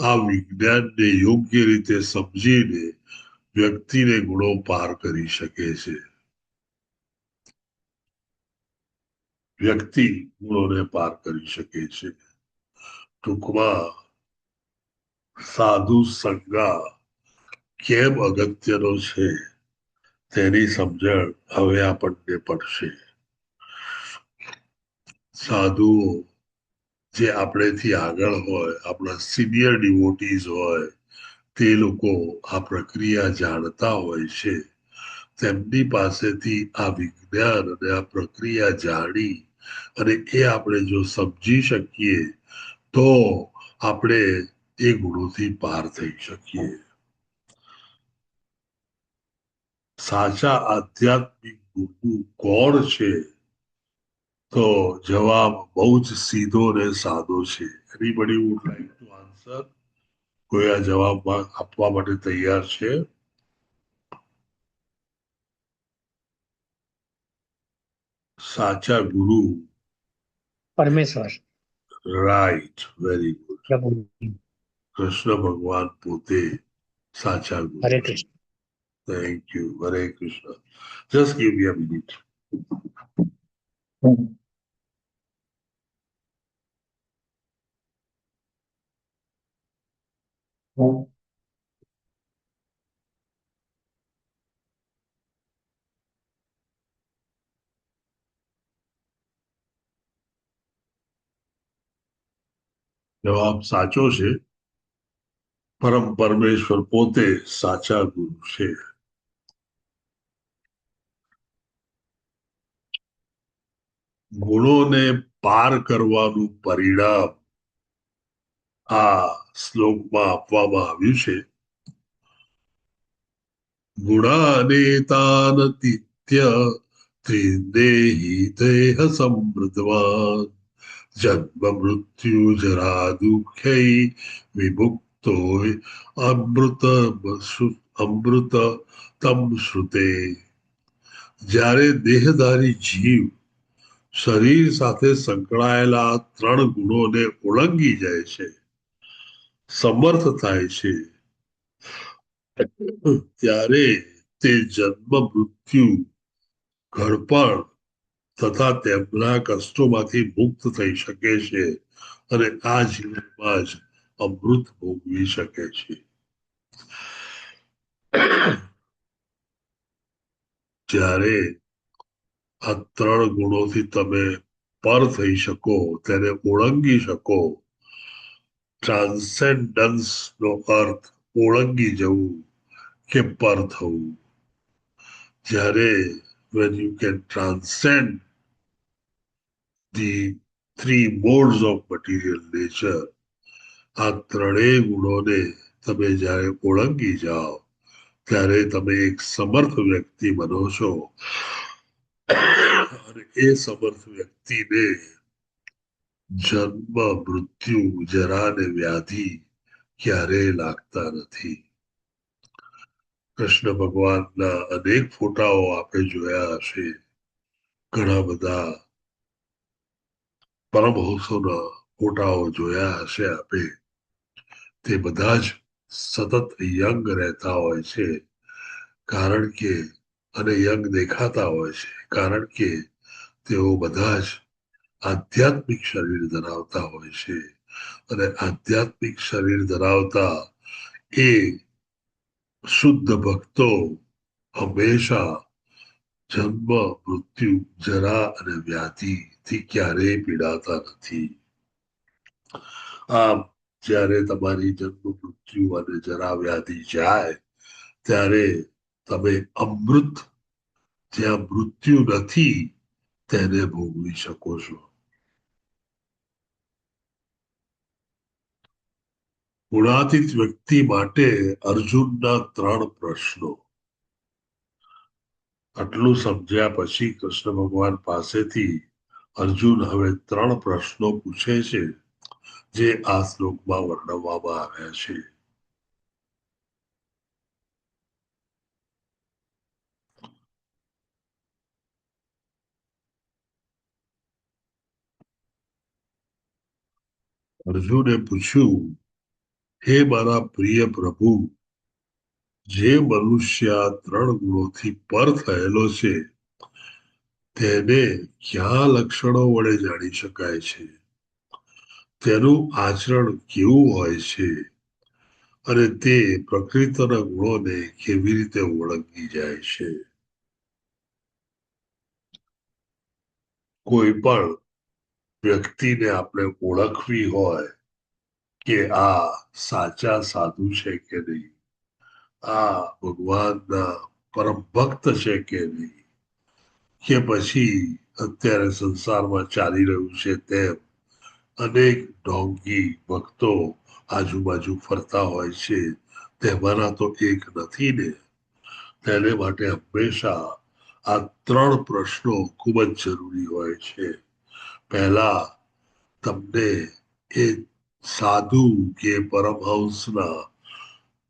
આ વિજ્ઞાનને યોગ્ય રીતે સમજીને વ્યક્તિને ગુણો પાર કરી શકે છે. વ્યક્તિ ગુણોને પાર કરી શકે છે. ટૂંકમાં સાધુ સંગા કેમ અગત્યનો છે તેની સમજણ હવે આપણને પડશે. સાધુઓ જે આપણેથી આગળ હોય, આપણા સિનિયર ડિવોટીઝ હોય, તે લોકો આ પ્રક્રિયા જાણતા હોય છે. તેમની પાસેથી આ વિજ્ઞાન અને આ પ્રક્રિયા જાણી અને એ આપણે જો સમજી શકીએ તો આપણે એ ગુણોથી પાર થઈ શકીએ. સાચા આધ્યાત્મિક ગુરુ કોણ છે? તો જવાબ બહુ જ સીધો ને સાદો છે. Anybody would like to answer? કોઈ આ જવાબ આપવા માટે તૈયાર છે? સાચા ગુરુ. પરમેશ્વર. Right, very good. પ્રભુ. કૃષ્ણ ભગવાન પોતે સાચા ગુરુ. હરે Krishna. Thank you. Hare Krishna. Just give me a minute. જવાબ સાચો છે. પરમ પરમેશ્વર પોતે સાચા ગુરુ છે. ગુણોને પાર કરવાનું પરિણામ આ શ્લોકમાં આપવામાં આવ્યું છે. ગુણાનેતાનતિત્ય ત્રિદેહી દેહ સમૃદ્ધવાન જન્મ મૃત્યુ જરા દુઃખૈ વિમુક્તો અમૃત તમ શ્રુતે. જ્યારે દેહધારી જીવ શરીર સાથે સંકળાયેલા ત્રણ ગુણોને ઓળંગી જાય છે, સમર્થ થાય છે, ત્યારે તે જન્મ મૃત્યુ ઘડપણ તથા તેમના કષ્ટોમાંથી મુક્ત થઈ શકે છે અને આ જીવનમાં જ અમૃત ભોગવી શકે છે. જ્યારે આ ત્રણ ગુણોથી તમે પર થઈ શકો, તેને ઓળંગી શકો. ટ્રાન્સેન્ડન્સ નો અર્થ ઓળંગી જવું કે પર થવું. જ્યારે when you can transcend the three modes of material nature, આ ત્રણેય ગુણોને તમે જ્યારે ઓળંગી જાઓ ત્યારે તમે એક સમર્થ વ્યક્તિ બનો છો અને એ સમર્થ વ્યક્તિને જન્મ મૃત્યુ જરા ને વ્યાધિ ક્યારેય લાગતા નથી. કૃષ્ણ ભગવાનના અનેક ફોટાઓ આપણે જોયા હશે. ઘણા બધા પરમહંસોના ફોટાઓ જોયા હશે આપે. તે બધા જ સતત યંગ રહેતા હોય છે, કારણ કે અને યંગ દેખાતા હોય છે કારણ કે તેઓ બધા જ આધ્યાત્મિક શરીર ધરાવતા હોય છે અને આધ્યાત્મિક શરીર ધરાવતા એ શુદ્ધ ભક્તો હંમેશા જન્મ મૃત્યુ જરા અને વ્યાધિથી ક્યારેય પીડાતા નથી. આમ જ્યારે તમારી જન્મ મૃત્યુ અને જરા વ્યાધિ જાય ત્યારે તમે અમૃત, જ્યાં મૃત્યુ નથી, તેને ભોગવી શકો છો. ગુણાતીત વ્યક્તિ માટે અર્જુનના 3 પ્રશ્નો. આટલું સમજ્યા પછી કૃષ્ણ ભગવાન પાસેથી અર્જુન હવે 3 પ્રશ્નો પૂછે છે, જે આ શ્લોકમાં વર્ણવવામાં આવ્યા છે. અર્જુને પૂછ્યું, હે મારા પ્રિય પ્રભુ, જે મનુષ્ય 3 ગુણોથી પર થયેલો છે તેને ક્યાં લક્ષણો વડે જાણી શકાય છે? તેનું આચરણ કેવું હોય છે અને તે પ્રકૃતિના ગુણોને કેવી રીતે ઓળંગી જાય છે? કોઈ પણ વ્યક્તિને આપણે ઓળખવી હોય કે આ સાચા સાધુ છે કે નહીં, આ ભગવાનના પરમ ભક્ત છે કે નહીં, કે પછી અત્યારે સંસારમાં ચાલી રહ્યું છે તેમ અનેક ઢોંગી ભક્તો આજુબાજુ ફરતા હોય છે, તેમાંના તો એક નથી ને. તેને માટે હંમેશા આ ત્રણ પ્રશ્નો ખૂબ જ જરૂરી હોય છે. પહેલા તમને એ સાધુ કે પરમહંસના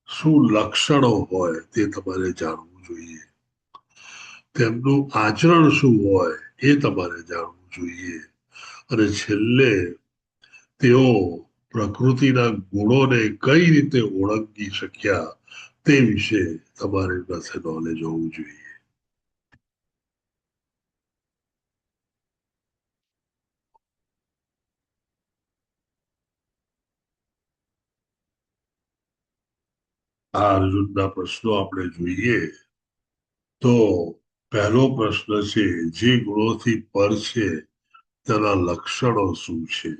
શું લક્ષણો હોય તે તમારે જાણવું જોઈએ. તેમનું આચરણ શું હોય એ તમારે જાણવું જોઈએ. અને છેલ્લે તેઓ પ્રકૃતિના ગુણોને કઈ રીતે ઓળંગી શક્યા તે વિશે તમારી પાસે નોલેજ હોવું જોઈએ. આ અર્જુનના પ્રશ્નો આપણે જોઈએ તો પહેલો પ્રશ્ન છે, જે ગુણોથી પર છે તેના લક્ષણો શું છે?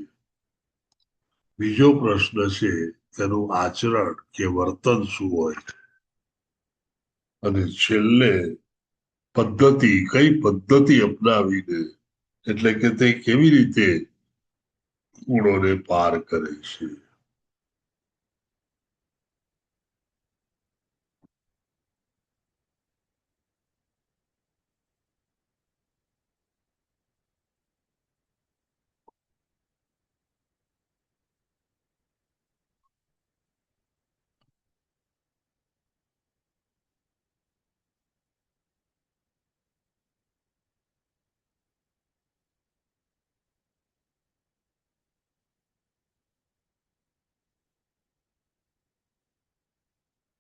બીજો પ્રશ્ન છે, તેનું આચરણ કે વર્તન શું હોય? અને છેલ્લે કઈ પદ્ધતિ અપનાવીને એટલે કે તે કેવી રીતે ગુણોને પાર કરે છે.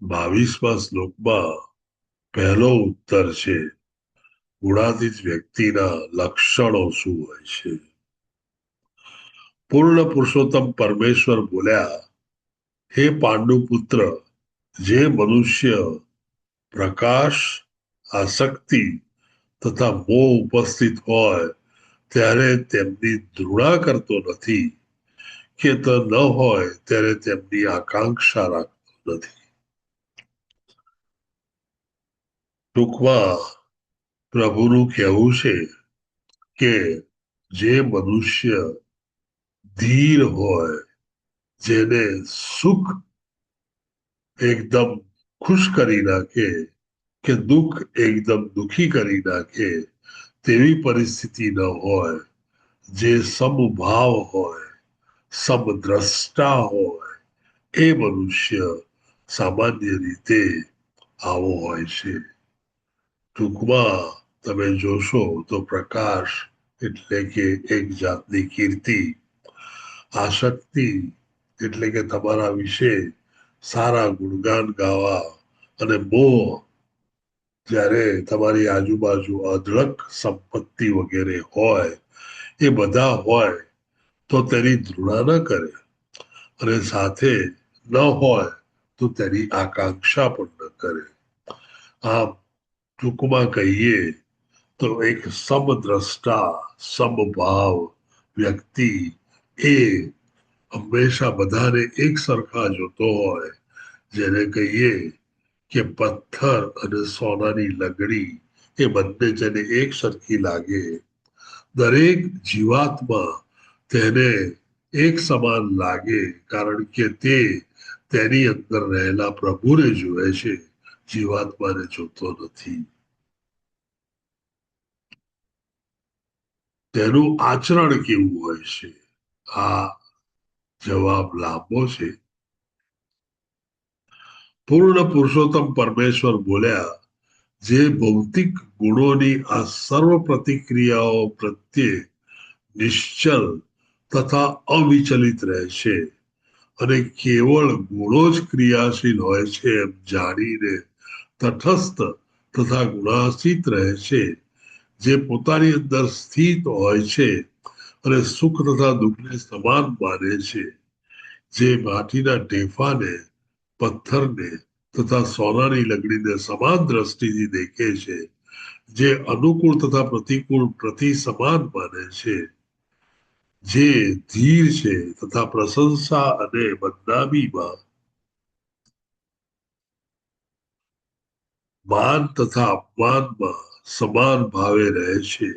બાવીસમા શ્લોકમાં પહેલો ઉત્તર છે, ગુણાતીત વ્યક્તિના લક્ષણો શું હોય છે? પૂર્ણ પુરુષોત્તમ પરમેશ્વર બોલ્યા, હે પાંડુ પુત્ર, જે મનુષ્ય પ્રકાશ, આસક્તિ તથા મોહ ઉપસ્થિત હોય ત્યારે તેમની ધૃણા કરતો નથી કે તો ન હોય ત્યારે તેમની આકાંક્ષા રાખતો નથી. ટૂંકમાં પ્રભુનું કહેવું છે કે જે મનુષ્ય ધીર હોય, જેને સુખ એકદમ ખુશ કરી નાખે કે દુઃખ એકદમ દુખી કરી નાખે તેવી પરિસ્થિતિ ન હોય, જે સમભાવ હોય, સમદ્રષ્ટા હોય, એ મનુષ્ય સામાન્ય રીતે આવો હોય છે. ટૂંકમાં તમે જોશો તો પ્રકાશ એટલે કે એક જાતની કીર્તિ, આસક્તિ એટલે કે તમારા વિશે સારા ગુણગાન ગાવા, અને મોહ જ્યારે તમારી આજુબાજુ અઢળક સંપત્તિ વગેરે હોય, એ બધા હોય તો તેની ધૃણા ન કરે, અને સાથે ન હોય તો તેની આકાંક્ષા પણ ન કરે. આમ ટૂંકમાં કહીએ તો એક સમદ્રષ્ટા, સમભાવ વ્યક્તિ એ હંમેશા બધાને એક સરખા જોતો હોય, જેને કહીએ કે પથ્થર અને સોનાની લગડી એ બંને જેને એક સરખી લાગે, દરેક જીવાત્મા તેને એક સમાન લાગે, કારણ કે તે તેની અંદર રહેલા પ્રભુને જુએ છે, જીવાત્માને જોતો નથી. તેનું આચરણ કેવું હોય છે? આ જવાબ લાંબો છે. પૂર્ણ પુરુષોત્તમ પરમેશ્વર બોલ્યા, જે ભૌતિક ગુણોની આ સર્વ પ્રતિક્રિયાઓ પ્રત્યે નિશ્ચલ તથા અવિચલિત રહે છે, અને કેવળ ગુણો જ ક્રિયાશીલ હોય છે એમ જાણીને તટસ્થ તથા ગુણાતીત રહે છે, જે પોતાની અંદર સ્થિત હોય છે અને સુખ તથા દુઃખને સમાન માને છે, જે માટીના ઢેફાને, પથ્થરને તથા સોનાની લગડીને સમાન દ્રષ્ટિથી દેખે છે, જે અનુકૂળ તથા પ્રતિકૂળ પ્રતિ સમાન માને છે, જે ધીર છે તથા પ્રશંસા અને બદનામીમાં માન તથા અપમાનમાં સમાન ભાવે રહે છે,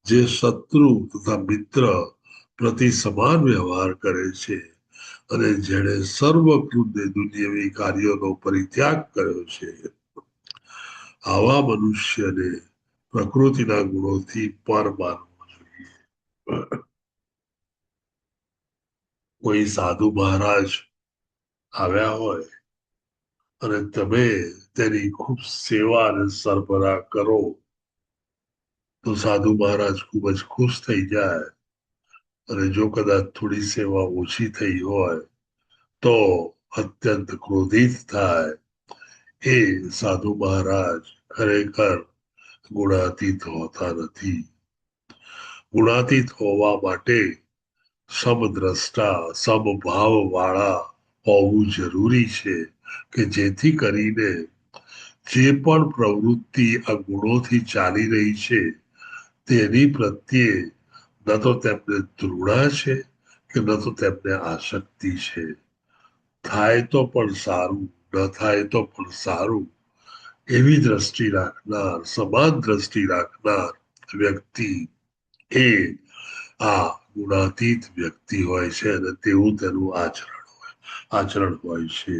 જે શત્રુ તથા મિત્ર પ્રતિ સમાન વ્યવહાર કરે છે, અને જેણે સર્વકૃત્ય દુન્યવી કાર્યોનો પરિત્યાગ કર્યો છે, આવા મનુષ્યને પ્રકૃતિના ગુણોથી પર માનવો જોઈએ. કોઈ સાધુ મહારાજ આવ્યા હોય અને તમે તેની ખૂબ સેવા અને સરભરા કરો તો સાધુ મહારાજ ખૂબ જ ખુશ થઈ જાય. અને જો કદાચ થોડી સેવા ઓછી થઈ હોય તો અત્યંત ક્રોધિત થાય. એ સાધુ મહારાજ ખરેખર ગુણાતીત હોતા નથી. ગુણાતીત હોવા માટે સમદ્રષ્ટા સમભાવ વાળા હોવું જરૂરી છે કે જેથી કરીને જે પણ પ્રવૃત્તિ આ ગુણોથી ચાલી રહી છે તેની પ્રત્યે ન તો તેમને તૃણા છે કે ન તો તેમને આસક્તિ છે. થાય તો પણ સારું, ન થાય તો પણ સારું એવી દ્રષ્ટિ રાખનાર, સમાન દ્રષ્ટિ રાખનાર વ્યક્તિ એ આ ગુણાતીત વ્યક્તિ હોય છે અને તેવું તેનું આચરણ હોય છે.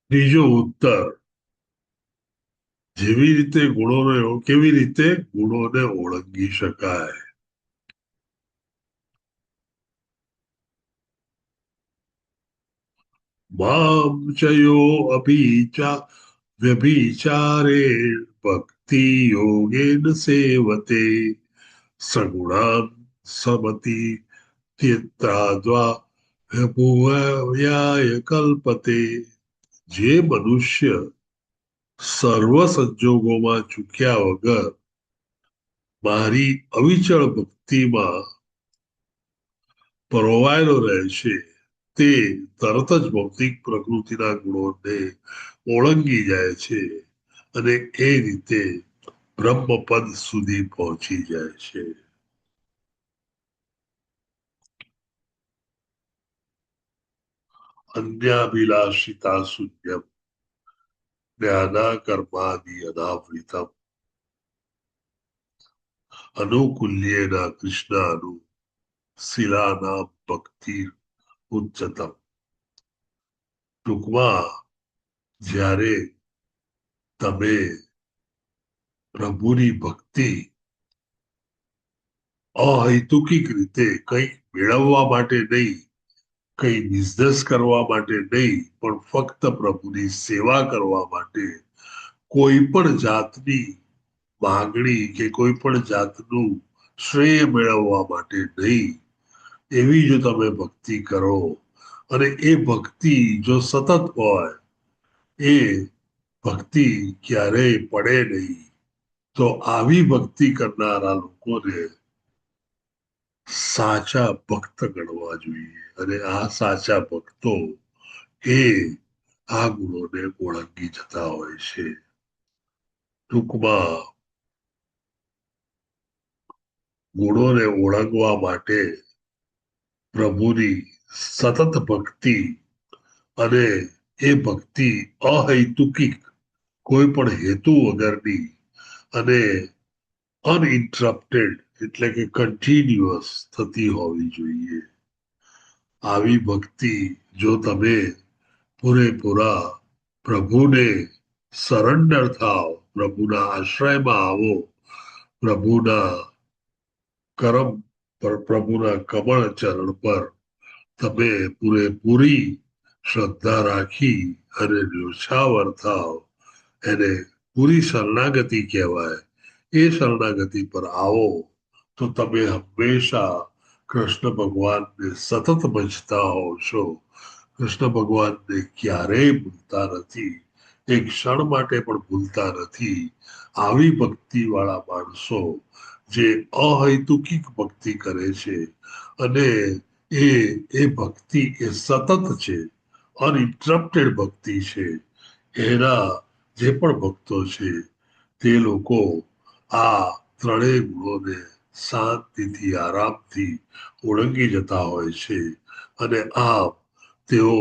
ત્રીજો ઉત્તર, જેવી રીતે કેવી રીતે ગુણોને ઓળંગી શકાય. મામ ચયો વ્યભિચારે ભક્તિ યોગેન સેવતે સગુણાન સમતિ ભૂયાય કલ્પતે. જે મનુષ્ય સર્વ સંજોગોમાં ચૂક્યા વગર મારી અવિચળ ભક્તિમાં પરોવાયેલો રહે છે તે તરત જ ભૌતિક પ્રકૃતિના ગુણોને ઓળંગી જાય છે અને એ રીતે બ્રહ્મપદ સુધી પહોંચી જાય છે. અન્યાભિલાષિતા શૂન્યમ જ્ઞાના કર્માદિ અનાવૃતમ અનુકૂલ્યેના કૃષ્ણાનુ શિલાના ભક્તિ ઉચ્ચતમ. ટૂંકમાં જ્યારે તમે પ્રભુની ભક્તિ અહૈતુકિક રીતે કંઈક મેળવવા માટે નહીં, કઈ બિઝનેસ કરવા માટે નહીં, પણ ફક્ત પ્રભુની સેવા કરવા માટે કોઈ પણ જાતની માંગણી કે કોઈ પણ જાતનું શ્રેય મેળવવા માટે નહીં, એવી જો તમે ભક્તિ કરો અને એ ભક્તિ જો સતત હોય, એ ભક્તિ ક્યારેય પડે નહીં. તો આવી ભક્તિ કરનારા લોકોને સાચા ભક્ત ગણવા જોઈએ અને આ સાચા ભક્તો એ આ ગુણોને ઓળંગી જતા હોય છે. ટૂંકમાં ગુણોને ઓળંગવા માટે પ્રભુની સતત ભક્તિ અને એ ભક્તિ અહૈતુકિક કોઈ પણ હેતુ વગરની અને અનઇન્ટરપ્ટેડ એટલે કે કન્ટિન્યુઅસ થતી હોવી જોઈએ. આવી ભક્તિ જો તમે પૂરેપૂરા પ્રભુને સરેન્ડર થાવ, પ્રભુના આશ્રયમાં આવો, પ્રભુના કરમ પર, પ્રભુના કમળ ચરણ પર તમે પૂરેપૂરી શ્રદ્ધા રાખી અને ન્યોછાવર થાવ, એને પૂરી શરણાગતિ કહેવાય. એ શરણાગતિ પર આવો તો તમે હંમેશા કૃષ્ણ ભગવાનને સતત ભજતા હોવ છો. કૃષ્ણ ભગવાનને ક્યારેય ભૂલતા નથી, એક ક્ષણ માટે પણ ભૂલતા નથી. આવી ભક્તિ વાળા માણસો જે અહૈતુકિક ભક્તિ કરે છે અને એ ભક્તિ એ સતત છે, અનઇન્ટરપ્ટેડ ભક્તિ છે, એના જે પણ ભક્તો છે તે લોકો આ ત્રણેય ગુણોને શાંતિથી આરામથી ઓળંગી જતા હોય છે અને આમ તેઓ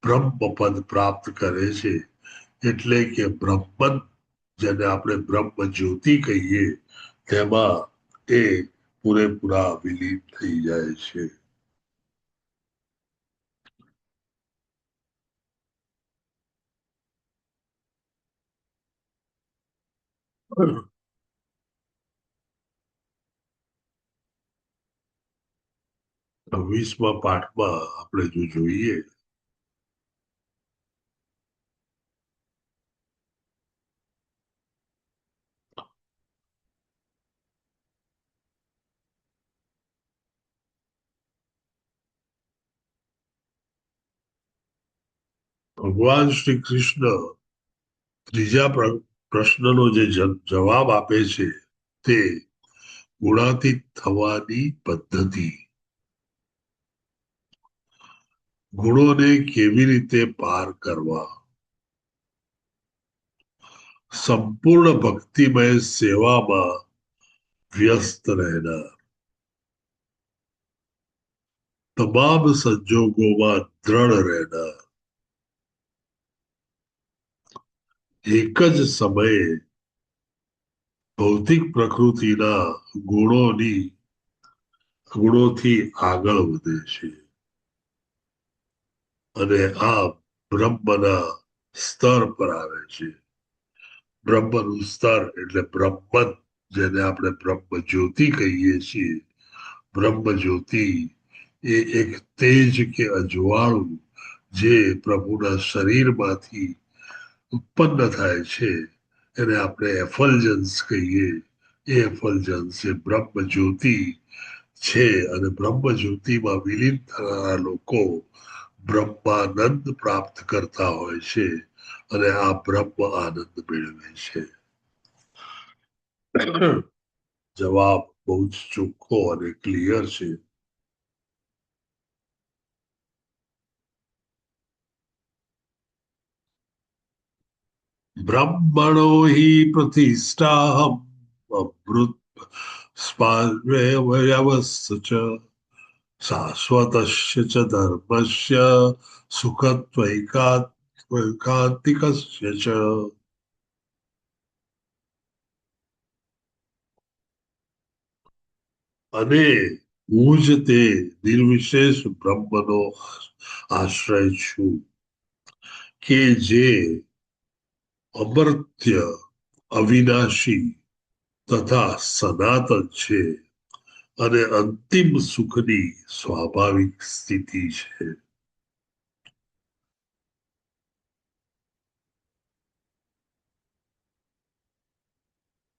બ્રહ્મપદ પ્રાપ્ત કરે છે. એટલે કે બ્રહ્મન જેને આપણે બ્રહ્મ જ્યોતિ કહીએ તેમાં એ પૂરેપૂરા વિલીન થઈ જાય છે. છવ્વીસમા પાઠમાં આપણે જો જોઈએ ભગવાન શ્રી કૃષ્ણ ત્રીજા પ્રશ્નનો જે જવાબ આપે છે તે ગુણાતીત થવાની પદ્ધતિ, ગુણોને કેવી રીતે પાર કરવા, સંપૂર્ણ ભક્તિમય સેવામાં વ્યસ્ત રહેનાર, તમામ સંજોગોમાં દ્રઢ રહેનાર, એક જ સમયે ભૌતિક પ્રકૃતિના ગુણોથી આગળ વધે છે અને આ બ્રહ્મના સ્તર પર આવે છે. બ્રહ્મનું સ્તર એટલે બ્રહ્મન, જેને આપણે બ્રહ્મ જ્યોતિ કહીએ છીએ. બ્રહ્મ જ્યોતિ એ એક તેજ કે અજવાળું જે પ્રભુના શરીરમાંથી ઉત્પન્ન થાય છે એને આપણે એફલ્જન્સ કહીએ. એ એફલ્જન્સ એ બ્રહ્મ જ્યોતિ છે અને બ્રહ્મ જ્યોતિમાં વિલીન થનારા લોકો બ્રહ્માનંદ પ્રાપ્ત કરતા હોય છે અને આ બ્રહ્મ આનંદ મેળવે છે. જવાબ બહુ જ ચોખ્ખો અને ક્લિયર છે. બ્રહ્મણો હિ પ્રતિષ્ઠાહમ અમૃત સ્પાર્વયવસ્ચ શાશ્વતસ્ય ચ ધર્મસ્ય સુખત્વૈકાંતિકસ્ય ચ. અને હું જ તે નિર્વિશેષ બ્રહ્મનો આશ્રય છું કે જે અમર્ત્ય, અવિનાશી તથા સનાતન છે અને અંતિમ સુખની સ્વાભાવિક સ્થિતિ છે.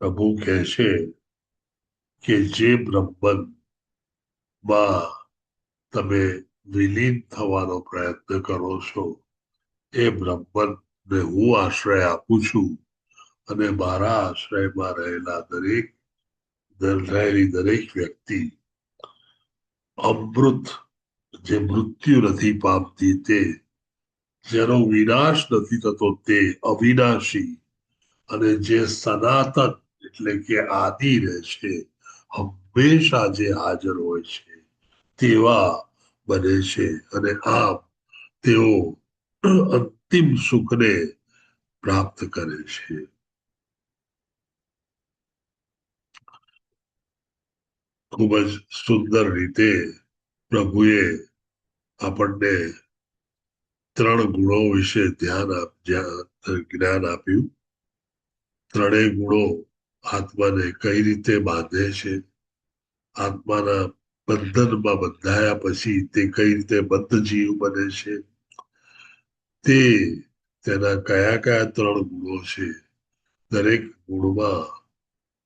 પ્રભુ કહે છે કે જે બ્રહ્મન માં તમે વિલીન થવાનો પ્રયત્ન કરો છો એ બ્રહ્મનને હું આશ્રય આપું છું અને મારા આશ્રયમાં રહેલી દરેક વ્યક્તિ અમૃત, જે મૃત્યુ નથી પામતી તે, જેનો વિનાશ નથી થતો તે અવિનાશી, અને જે સનાતન એટલે કે આદિ રહે છે, હંમેશા જે હાજર હોય છે તેવા બને છે અને આમ તેઓ અંતિમ સુખને પ્રાપ્ત કરે છે. ખૂબ જ સુંદર રીતે પ્રભુએ આપણને ત્રણ ગુણો વિશે જ્ઞાન આપ્યું. ત્રણેય ગુણો આત્માને કઈ રીતે બાંધે છે, આત્માના બંધનમાં બંધાયા પછી તે કઈ રીતે બંધ જીવ બને છે, તે તેના કયા કયા ત્રણ ગુણો છે, દરેક ગુણમાં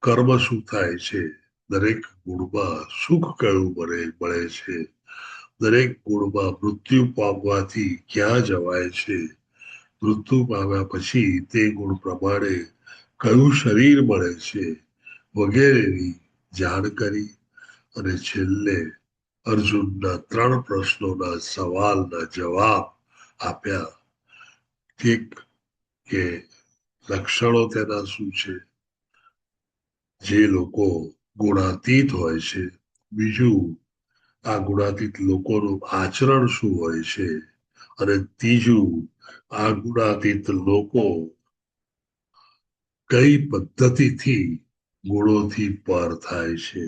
કર્મ શું થાય છે, દરેક ગુણમાં સુખ કયું મળે છે, દરેક ગુણમાં મૃત્યુ પામવાથી ક્યાં જવાય છે, મૃત્યુ પામ્યા પછી તે ગુણ પ્રમાણે કયું શરીર મળે છે વગેરેની જાણ કરી અને છેલ્લે અર્જુનના ત્રણ પ્રશ્નોના સવાલના જવાબ આપ્યા. એક કે લક્ષણો તેના શું છે, જે લોકો ગુણાતીત હોય છે. બીજું, આ ગુણાતીત લોકોનું આચરણ શું હોય છે અને ત્રીજું, આ ગુણાતીત લોકો કઈ પદ્ધતિથી ગુણોથી પર થાય છે?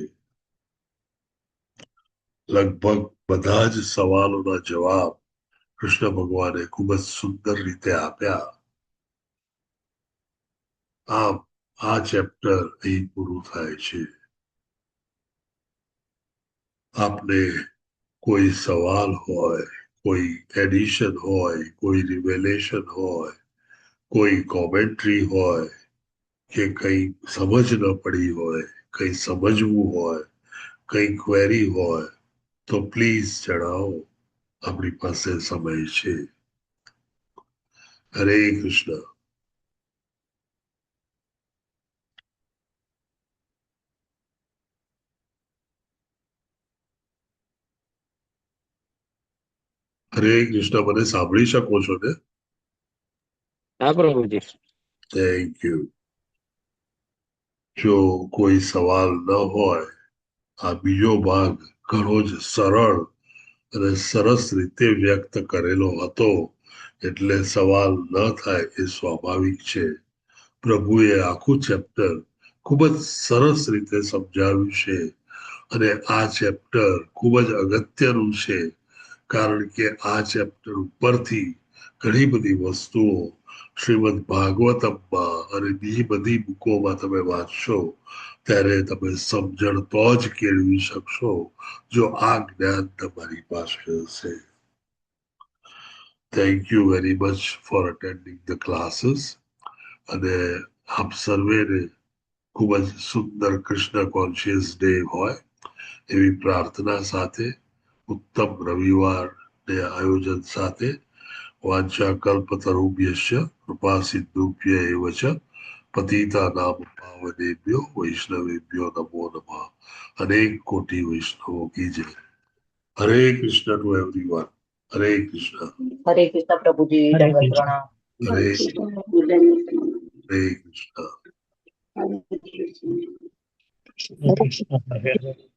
લગભગ બધા જ સવાલોના જવાબ કૃષ્ણ ભગવાને ખૂબ જ સુંદર રીતે આપ્યા. આમ આ ચેપ્ટર અહીં પૂરું થાય છે. આપને કોઈ સવાલ હોય, કોઈ એડિશન હોય, કોઈ રિવેલેશન હોય, કોઈ કોમેન્ટ્રી હોય, કે કઈ સમજ ન પડી હોય, કઈ સમજવું હોય, કઈ ક્વેરી હોય, તો પ્લીઝ જણાવો. આપણી પાસે સમય છે. હરે કૃષ્ણ. હરે કૃષ્ણ. મને સાંભળી શકો છો ને? હા પ્રભુજી. Thank you. જો કોઈ સવાલ ન હોય, આ બીજો ભાગ ઘણો જ સરળ અને સરસ રીતે વ્યક્ત કરેલો હતો, એટલે સવાલ ન થાય એ સ્વાભાવિક છે. પ્રભુએ આખું ચેપ્ટર ખૂબ જ સરસ રીતે સમજાવ્યું છે અને આ ચેપ્ટર ખૂબ જ અગત્યનું છે, કારણ કે આ ચેપ્ટર ઉપરથી ઘણી બધી વસ્તુઓ શ્રીમદ ભાગવતમમાં અને બીજી બધી બુકોમાં તમે વાંચશો ત્યારે તમે સમજણ તો જ કેળવી શકશો જો આ જ્ઞાન તમારી પાસે હશે. Thank you very much for attending the classes. અને આપ સર્વેને ખૂબ જ સુંદર કૃષ્ણ કોન્શિયસ ડે હોય એવી પ્રાર્થના સાથે ઉત્તમ રવિવાર આયોજન સાથે વાંચા કલ્પતરુભ્યશ્ચ કૃપા સિદ્ધુભ્ય એવ ચ પતિતાનાં પાવનેભ્યો વૈષ્ણવેભ્યો નમો નમઃ. અનેક કોટી વૈષ્ણવો કી જય. હરે કૃષ્ણ ટુ એવરીવન. હરે કૃષ્ણ. હરે કૃષ્ણ પ્રભુજી. હરે દંડવત કૃષ્ણ. પ્રણામ. હરે હરે હરે કૃષ્ણ. કૃષ્ણ. કૃષ્ણ.